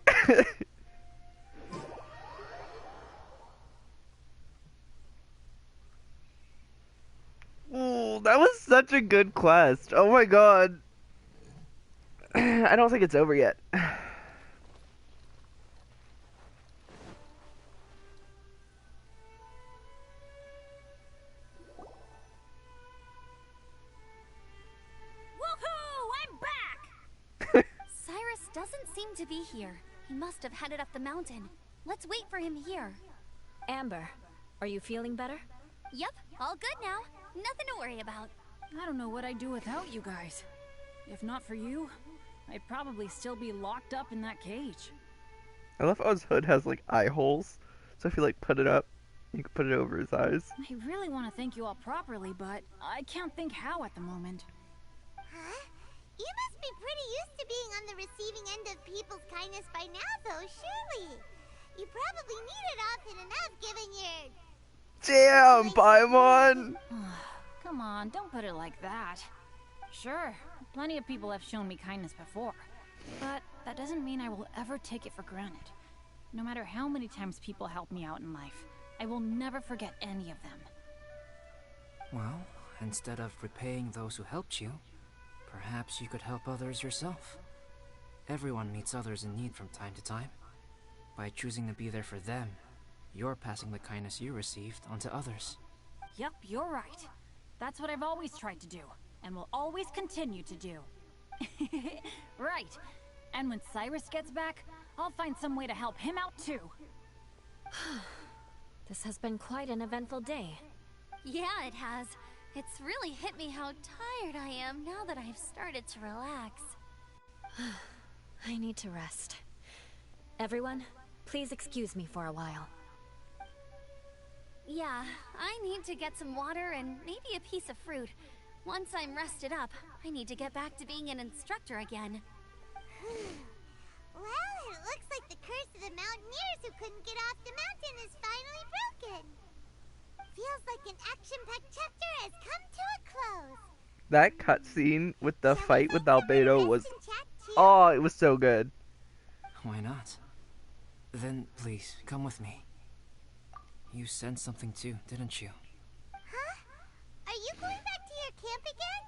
A: Ooh, that was such a good quest. Oh my god. I don't think it's over yet.
F: Woohoo! I'm back! Cyrus doesn't seem to be here. He must have headed up the mountain. Let's wait for him here.
D: Amber, are you feeling better?
F: Yep, all good now. Nothing to worry about.
E: I don't know what I'd do without you guys. If not for you, I'd probably still be locked up in that cage.
A: I love how his hood has like eye holes. So if you like put it up, you can put it over his eyes.
E: I really want to thank you all properly, but I can't think how at the moment.
B: Huh? You must be pretty used to being on the receiving end of people's kindness by now, though, surely. You probably need it often enough, given your...
A: Damn, Paimon!
E: Come on, don't put it like that. Sure, plenty of people have shown me kindness before, but that doesn't mean I will ever take it for granted. No matter how many times people help me out in life, I will never forget any of them.
C: Well, instead of repaying those who helped you, perhaps you could help others yourself. Everyone meets others in need from time to time. By choosing to be there for them, you're passing the kindness you received on to others.
E: Yep, you're right. That's what I've always tried to do, and will always continue to do. Right. And when Cyrus gets back, I'll find some way to help him out too.
D: This has been quite an eventful day.
F: Yeah, it has. It's really hit me how tired I am now that I've started to relax.
D: I need to rest. Everyone, please excuse me for a while.
F: Yeah, I need to get some water and maybe a piece of fruit. Once I'm rested up, I need to get back to being an instructor again.
B: Well, it looks like the curse of the mountaineers who couldn't get off the mountain is finally broken. Feels like an action-packed chapter has come to a close.
A: That cutscene with the
B: Shall we
A: fight with
B: find someone to
A: Albedo
B: rest
A: was...
B: and chat to?
A: Oh, it was so good.
C: Why not? Then, please, come with me. You sensed something too, didn't you?
B: Huh? Are you going back to your camp again?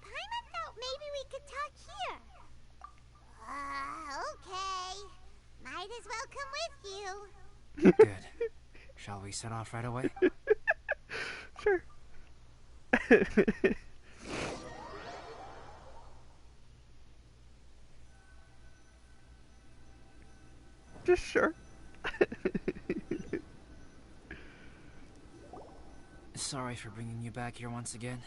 B: Paimon thought maybe we could talk here. Okay. Might as well come with you.
C: Good. Shall we set off right away?
A: Sure. Just sure.
C: Sorry for bringing you back here once again.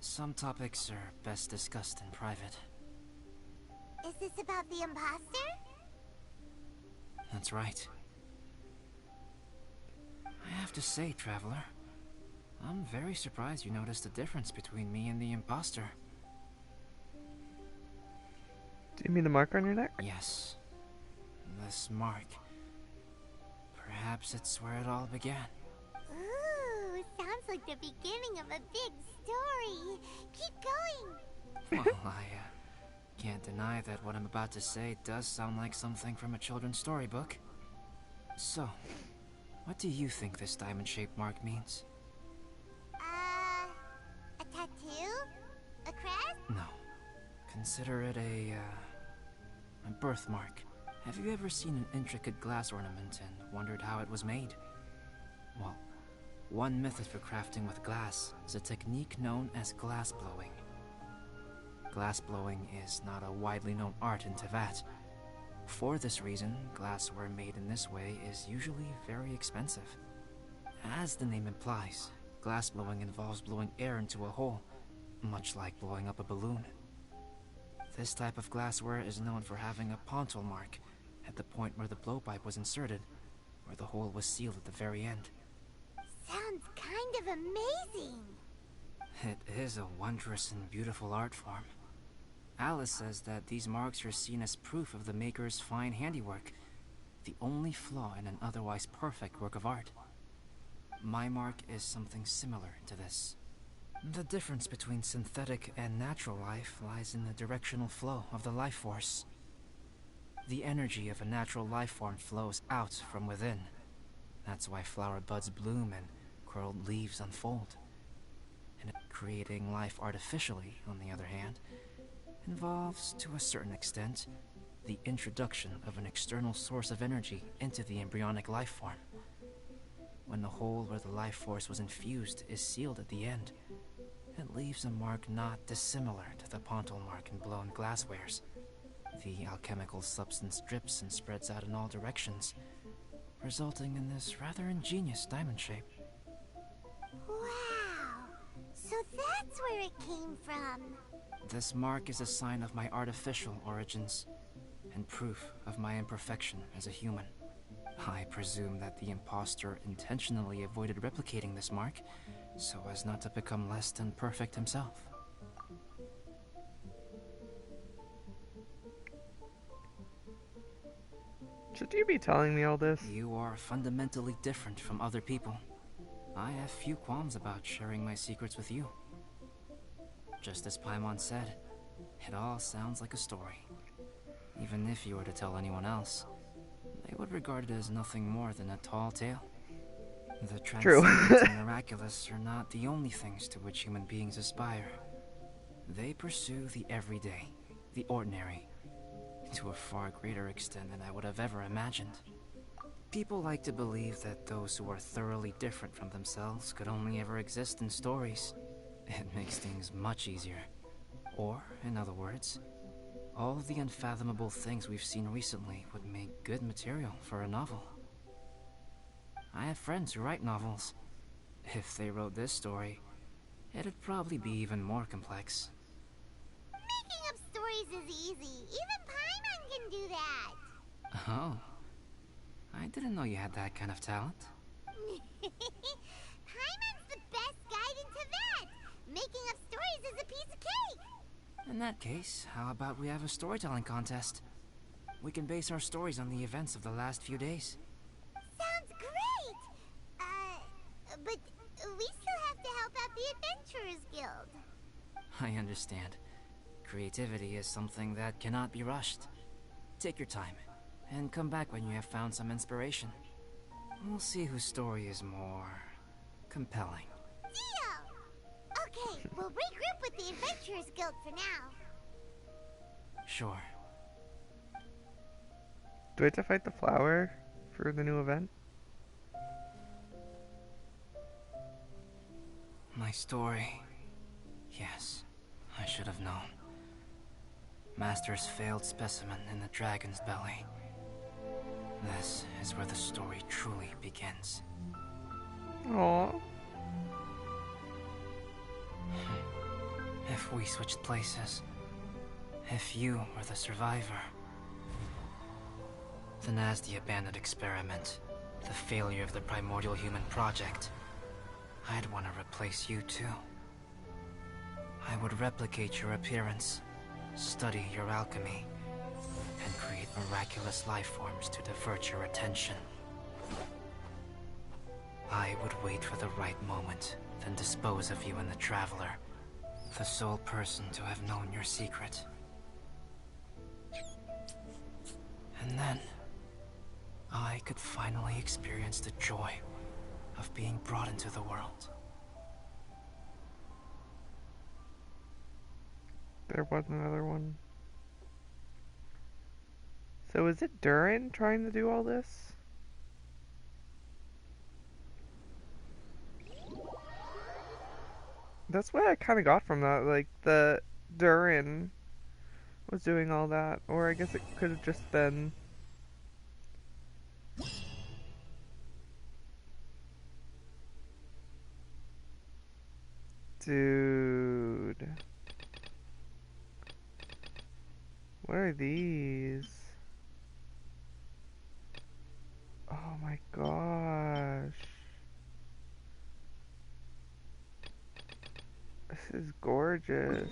C: Some topics are best discussed in private.
B: Is this about the imposter?
C: That's right. I have to say, Traveler, I'm very surprised you noticed the difference between me and the imposter.
A: Do you mean the mark on your neck?
C: Yes. This mark. Perhaps it's where it all began.
B: Ooh, sounds like the beginning of a big story. Keep going.
C: Well, I can't deny that what I'm about to say does sound like something from a children's storybook. So, what do you think this diamond-shaped mark means?
B: A tattoo? A crest?
C: No. Consider it a birthmark. Have you ever seen an intricate glass ornament and wondered how it was made? Well, one method for crafting with glass is a technique known as glass blowing. Glass blowing is not a widely known art in Teyvat. For this reason, glassware made in this way is usually very expensive. As the name implies, glass blowing involves blowing air into a hole, much like blowing up a balloon. This type of glassware is known for having a pontal mark at the point where the blowpipe was inserted, where the hole was sealed at the very end.
B: Sounds kind of amazing.
C: It is a wondrous and beautiful art form. Alice says that these marks are seen as proof of the maker's fine handiwork, the only flaw in an otherwise perfect work of art. My mark is something similar to this. The difference between synthetic and natural life lies in the directional flow of the life force. The energy of a natural life form flows out from within. That's why flower buds bloom and curled leaves unfold. And creating life artificially, on the other hand, involves, to a certain extent, the introduction of an external source of energy into the embryonic life form. When the hole where the life force was infused is sealed at the end, it leaves a mark not dissimilar to the pontal mark in blown glasswares. The alchemical substance drips and spreads out in all directions, resulting in this rather ingenious diamond shape.
B: Wow. So that's where it came from.
C: This mark is a sign of my artificial origins, and proof of my imperfection as a human. I presume that the impostor intentionally avoided replicating this mark, so as not to become less than perfect himself.
A: Should you be telling me all this?
C: You are fundamentally different from other people. I have few qualms about sharing my secrets with you. Just as Paimon said, it all sounds like a story. Even if you were to tell anyone else, they would regard it as nothing more than a tall tale. The
A: True.
C: transcendent and miraculous are not the only things to which human beings aspire. They pursue the everyday, the ordinary, to a far greater extent than I would have ever imagined. People like to believe that those who are thoroughly different from themselves could only ever exist in stories. It makes things much easier. Or, in other words, all of the unfathomable things we've seen recently would make good material for a novel. I have friends who write novels. If they wrote this story, it'd probably be even more complex.
B: Making up stories is easy. Even Paimon can do that.
C: Oh. I didn't know you had that kind of talent.
B: Paimon's the best guide into that. Making up stories is a piece of cake.
C: In that case, how about we have a storytelling contest? We can base our stories on the events of the last few days.
B: Sounds great. But we still have to help out the Adventurers Guild.
C: I understand. Creativity is something that cannot be rushed. Take your time, and come back when you have found some inspiration. We'll see whose story is more compelling.
B: Deal! Okay, we'll regroup with the Adventurers Guild for now.
C: Sure.
A: Do I have to fight the flower for the new event?
C: My story. Yes, I should have known. Master's failed specimen in the dragon's belly. This is where the story truly begins.
A: Aww.
C: If we switched places, if you were the survivor, then as the abandoned experiment, the failure of the primordial human project, I'd want to replace you too. I would replicate your appearance, study your alchemy, and create miraculous life forms to divert your attention. I would wait for the right moment, then dispose of you in the Traveler, the sole person to have known your secret. And then, I could finally experience the joy of being brought into the world.
A: There was another one. So is it Durin trying to do all this? That's what I kind of got from that, like, the Durin was doing all that, or I guess it could have just been... Dude... What are these? Oh my gosh. This is gorgeous.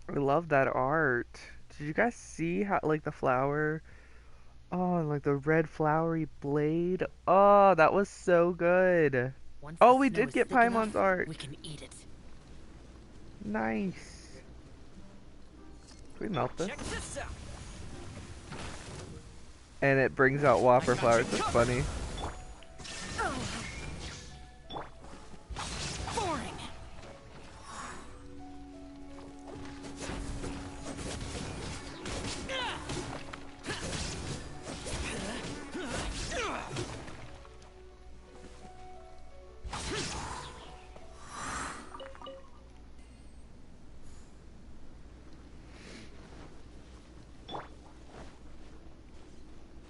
A: I love that art. Did you guys see how, like, the flower? Oh, and like the red flowery blade. Oh, that was so good.
G: Once the
A: Oh, we
G: snow
A: did
G: is
A: get
G: thick enough,
A: Paimon's art.
G: we can eat it.
A: Nice. Can we melt this?
C: Check this out.
A: And it brings out
C: I
A: whopper
C: got you
A: flowers. That's
C: covered.
A: funny.
C: Boring.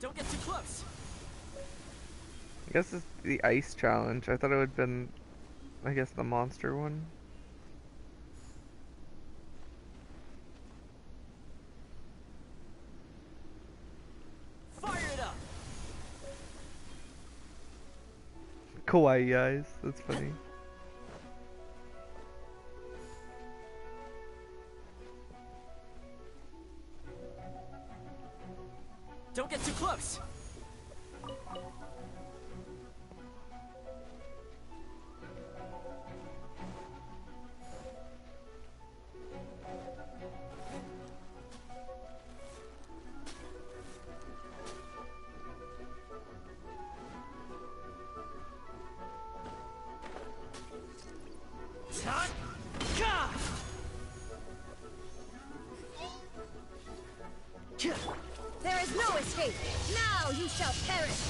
C: Don't get too close.
A: I guess it's the ice challenge. I thought it would have been, I guess, the monster one.
C: Fire it up.
A: Kawaii eyes. That's funny.
C: Don't get too close.
D: There is no escape. Now you shall perish.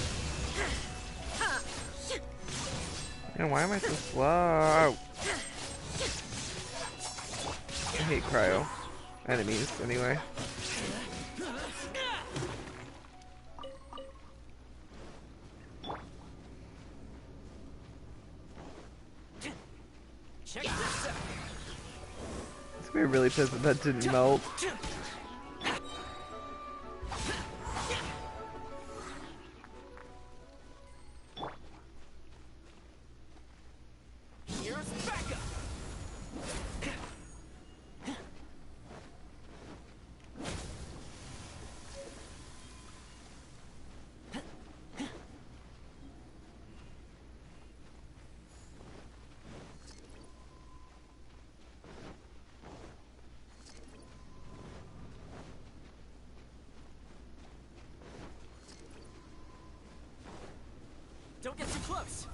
A: Man, why am I so slow? I hate cryo. Enemies, anyway.
C: Check this out.
A: It's gonna be really pissed if that didn't melt.
C: Here's backup. Don't get too close.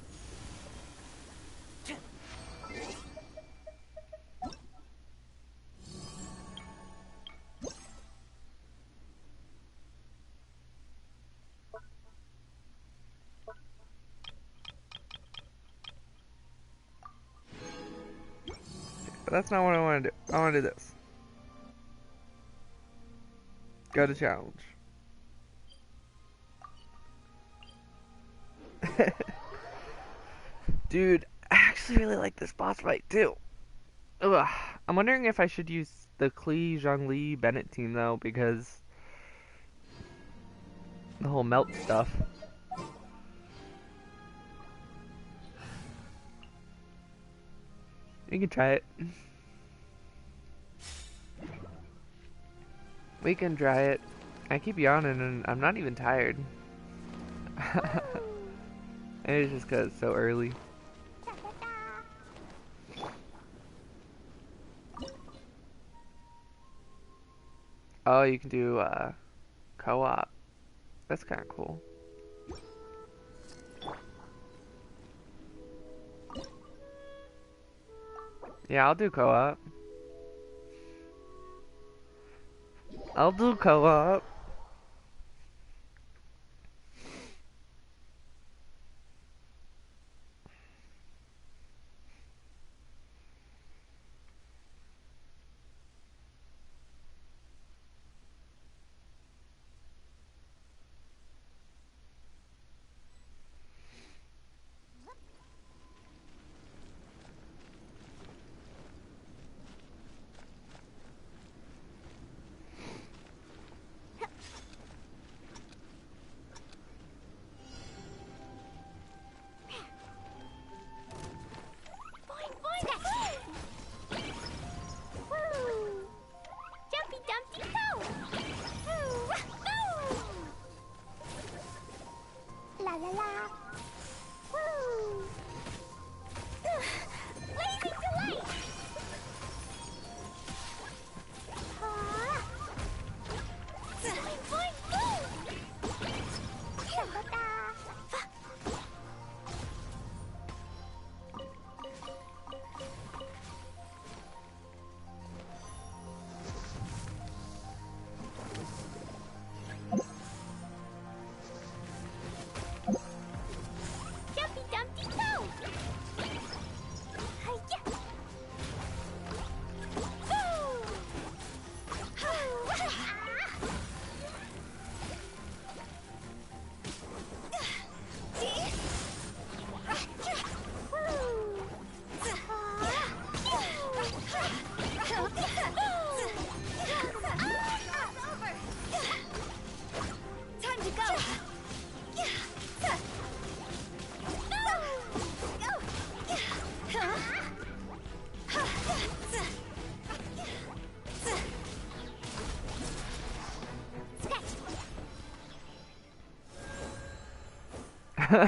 A: But that's not what I want to do. I want to do this. Go to challenge. Dude, I actually really like this boss fight too. Ugh. I'm wondering if I should use the Klee Zhongli Bennett team though, because the whole melt stuff. You can try it. We can try it. I keep yawning and I'm not even tired. Maybe it's just because it's so early. Oh, you can do co-op. That's kind of cool. Yeah, I'll do co-op. I'll do co-op.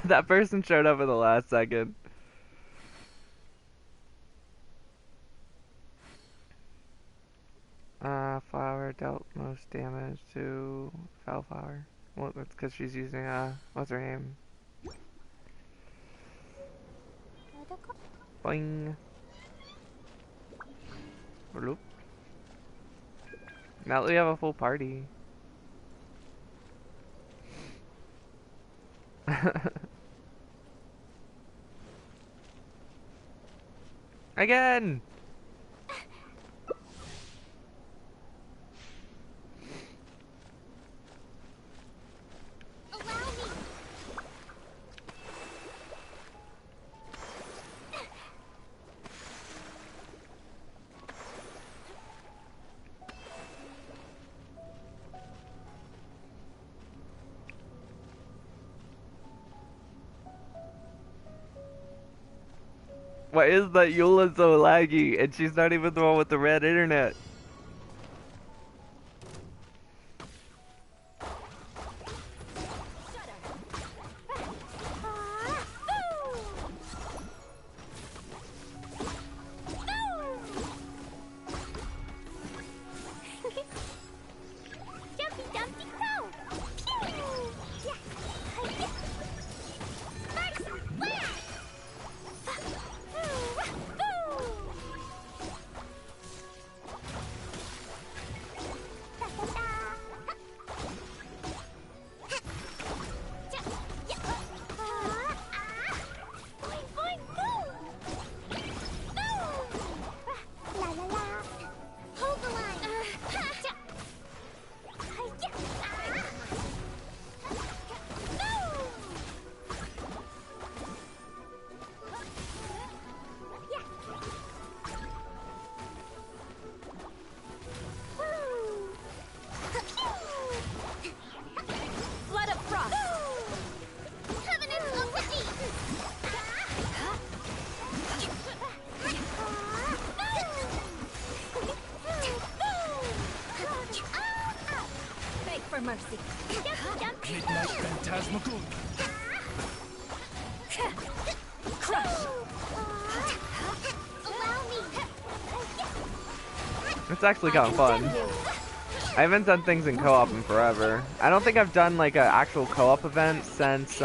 A: That person showed up at the last second. Flower dealt most damage to Fellflower. Well, that's because she's using, what's her name? Boing. Bloop. Now that we have a full party. Again! Why is that Eula so laggy and she's not even the one with the red internet?
D: Mercy.
G: Midnight Phantasmagoria.
D: Crush.
A: It's actually kind of fun. I haven't done things in co-op in forever. I don't think I've done like an actual co-op event since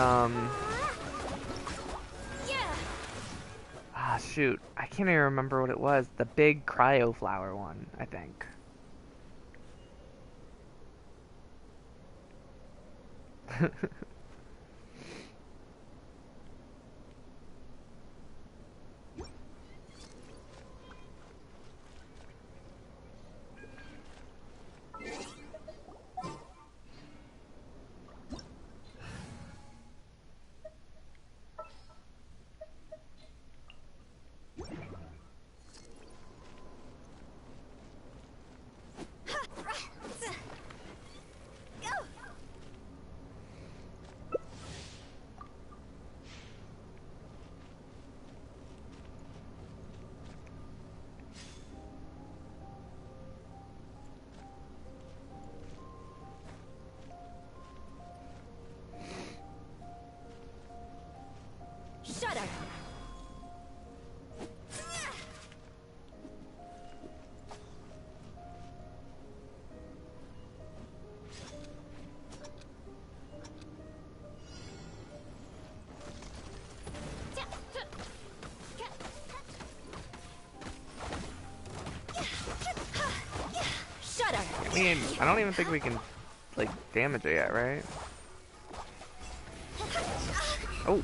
A: shoot, I can't even remember what it was. The big cryo flower one, I think.
D: Shut up.
A: I mean, I don't even think we can, like, damage it yet, right? Oh.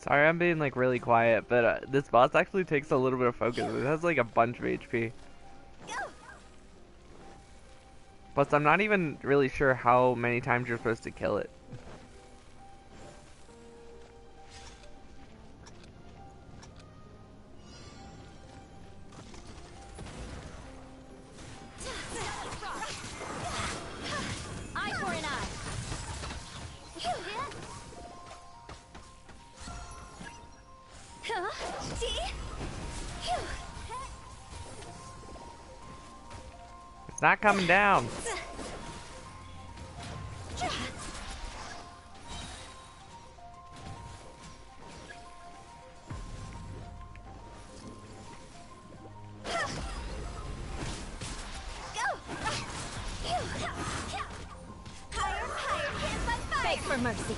A: Sorry, I'm being like really quiet, but this boss actually takes a little bit of focus. It has like a bunch of HP. Plus, I'm not even really sure how many times you're supposed to kill it.
D: Eye for an eye.
A: It's not coming down.
D: Beg for mercy.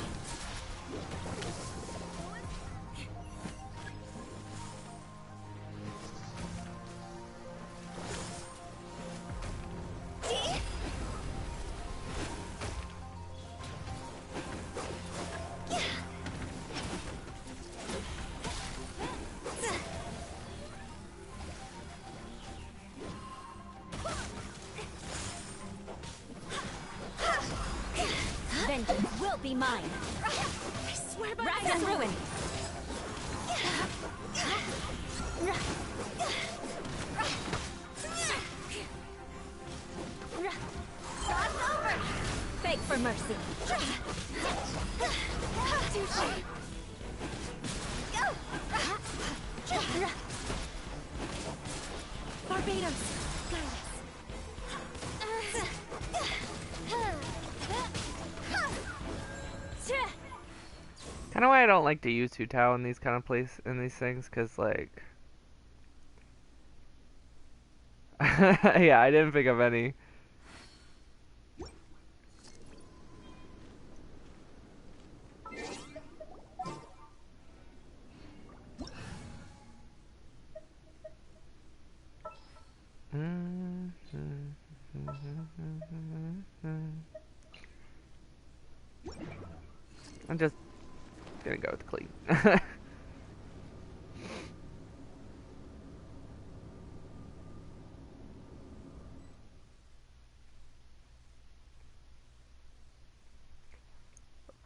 D: Vengeance will be mine. I swear by Wrath and ruin. God's over. Beg for mercy. Barbados, guide us.
A: Kind of why I don't like to use Hu Tao in these kind of in these things, cause like, yeah, I didn't pick up any. I'm just gonna go with clean.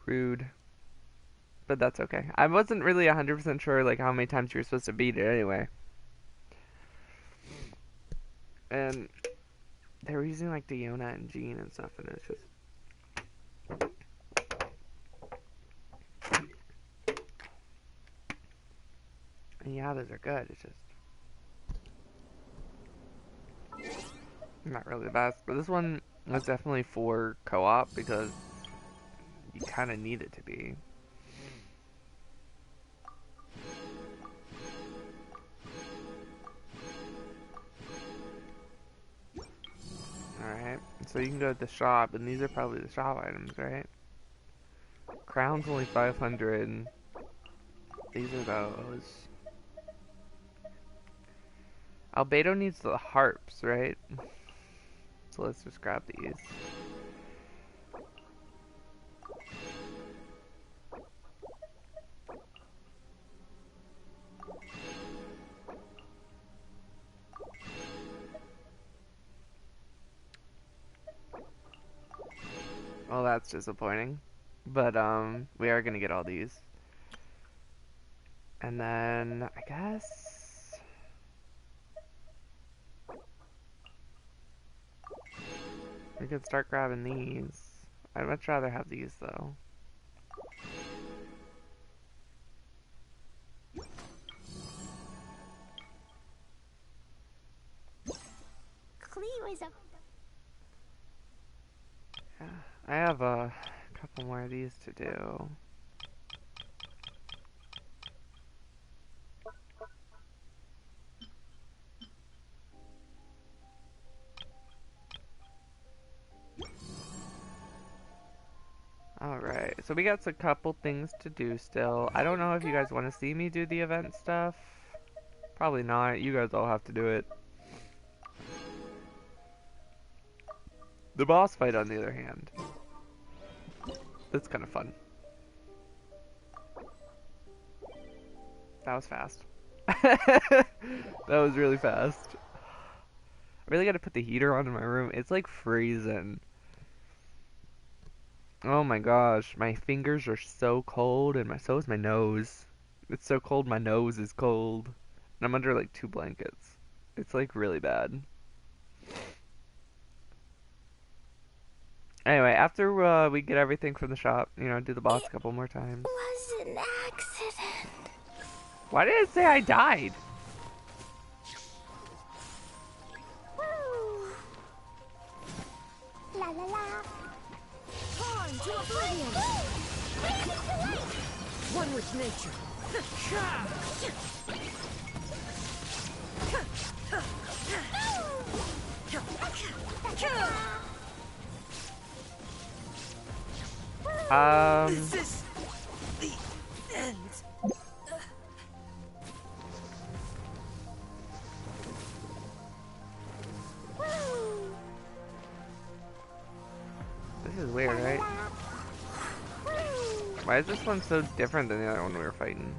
A: Rude. But that's okay. I wasn't really 100% sure like how many times you were supposed to beat it anyway. And they were using like Diona and Jean and stuff, and it's just... And yeah, those are good, it's just... not really the best. But this one was definitely for co-op because you kind of need it to be. Alright, so you can go to the shop, and these are probably the shop items, right? Crown's only 500, and these are those. Albedo needs the harps, right? So let's just grab these. Well, that's disappointing. But, we are gonna get all these. And then, I guess... we could start grabbing these. I'd much rather have these, though.
B: Clee was a...
A: Yeah, I have a couple more of these to do. Alright, so we got a couple things to do still. I don't know if you guys want to see me do the event stuff. Probably not. You guys all have to do it. The boss fight, on the other hand, that's kind of fun. That was fast. That was really fast. I really gotta put the heater on in my room. It's like freezing. Oh my gosh, my fingers are so cold, and so is my nose. It's so cold, my nose is cold. And I'm under like 2 blankets. It's like really bad. Anyway, after we get everything from the shop, you know, do the boss a couple more times.
B: Was an accident.
A: Why did it say I died?
B: Woo. La la la.
H: Time to oblivion! One with nature.
G: Is this the end?
A: This is weird, right? Why is this one so different than the other one we were fighting?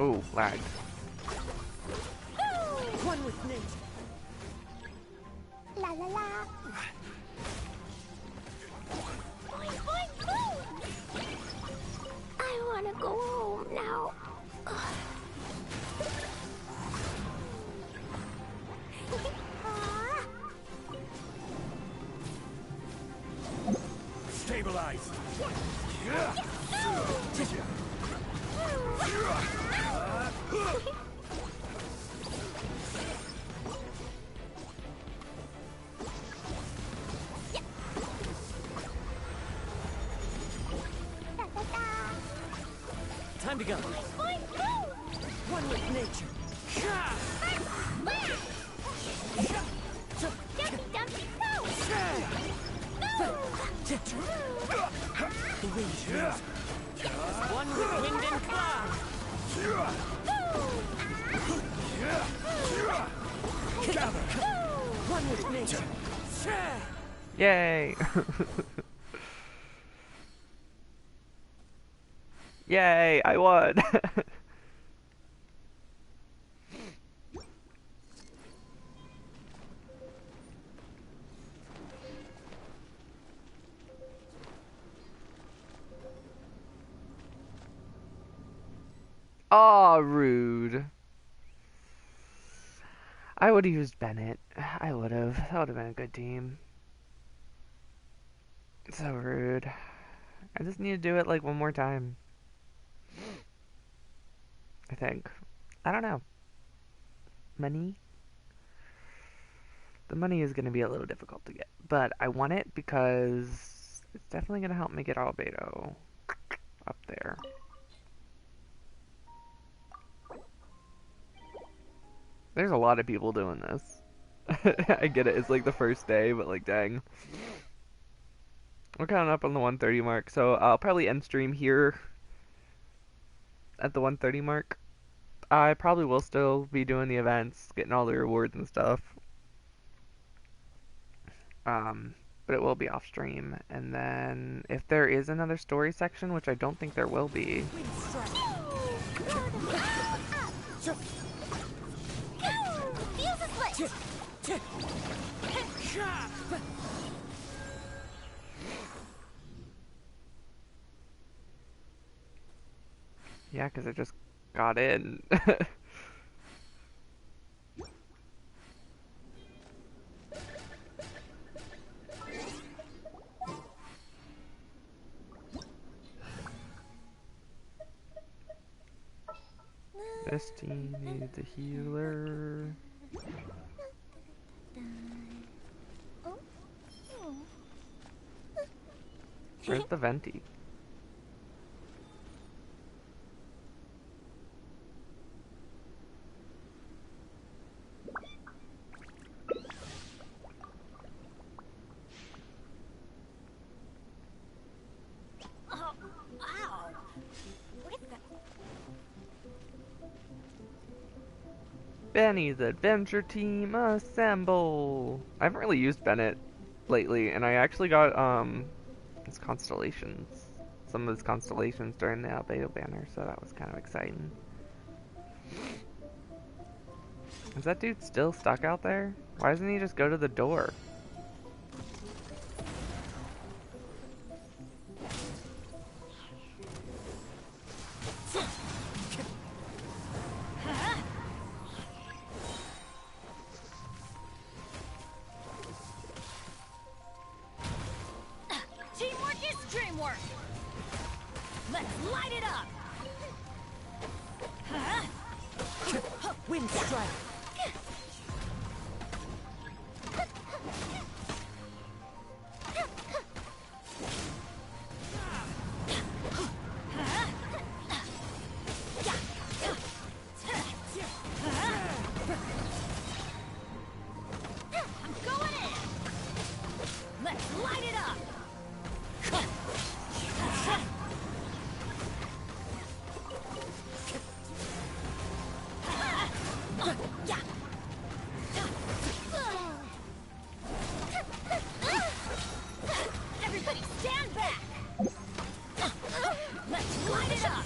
A: Ooh, lag.
H: One with nature.
B: La la la. I wanna go home now.
G: Stabilize.
H: Time to go. One with nature. The wind moves. One with wind and cloud. One with nature.
A: Yay! Yay, I won! Aw, rude. I would have used Bennett. I would have. That would have been a good team. So rude. I just need to do it like one more time. I think. I don't know. Money? The money is going to be a little difficult to get. But I want it because it's definitely going to help me get Albedo up there. There's a lot of people doing this. I get it, it's like the first day, but like dang. We're counting up on the 130 mark, so I'll probably end stream here at the 130 mark. I probably will still be doing the events, getting all the rewards and stuff. But it will be off stream. And then if there is another story section, which I don't think there will be. Yeah, because I just got in. This team needs a healer. Where's the venti? Benny's Adventure Team assemble! I haven't really used Bennett lately, and I actually got his constellations, some of his constellations during the Albedo banner, so that was kind of exciting. Is that dude still stuck out there? Why doesn't he just go to the door?
E: Teamwork is dreamwork. Let's light it up.
H: Wind strike.
E: I'm going in. Let's light it up. Everybody stand back. Let's light it up.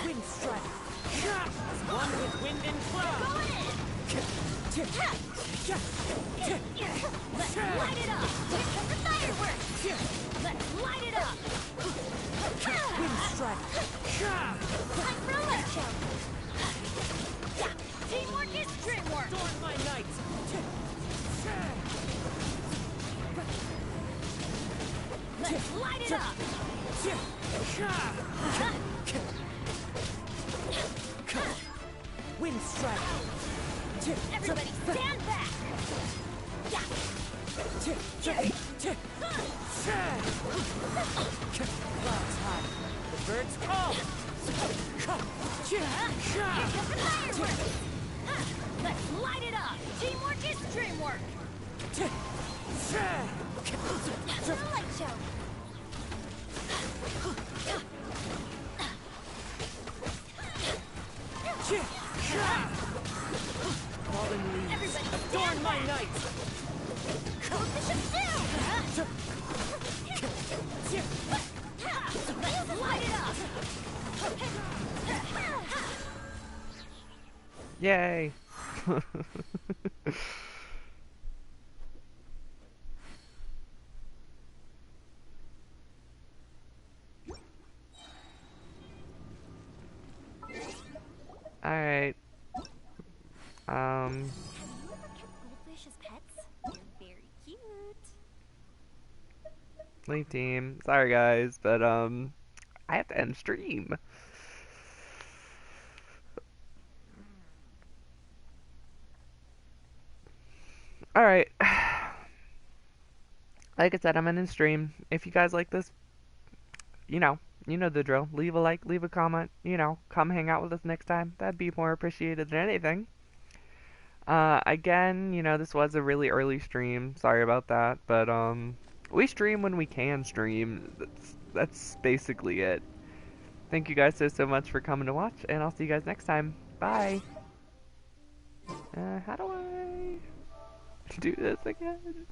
H: Wind strike. One with wind and cloud.
E: Going in. Let's light it up. Here comes the fireworks. Let's light it up.
H: Wind strike.
E: Time for a light show. Teamwork is dreamwork.
H: Adorn my night.
E: Let's light it up.
H: Wind strike.
E: Everybody stand back.
H: Clouds high. The birds call.
E: Here comes the fireworks. Let's light it up. Teamwork is dreamwork. Time for a light show.
H: Fallen leaves.
E: Everybody
H: Adorn
E: stand
H: my
E: back.
H: night.
E: Close the ship down. Let's light it up.
A: Yay! Alright.
F: Have you ever kept goldfish as pets? They're very cute.
A: Leave team. Sorry guys, but I have to end stream. Alright. Like I said, I'm ending stream. If you guys like this, you know the drill. Leave a like, leave a comment, come hang out with us next time. That'd be more appreciated than anything. Again, this was a really early stream. Sorry about that, but we stream when we can stream. That's basically it. Thank you guys so much for coming to watch, and I'll see you guys next time. Bye. How do I do this again?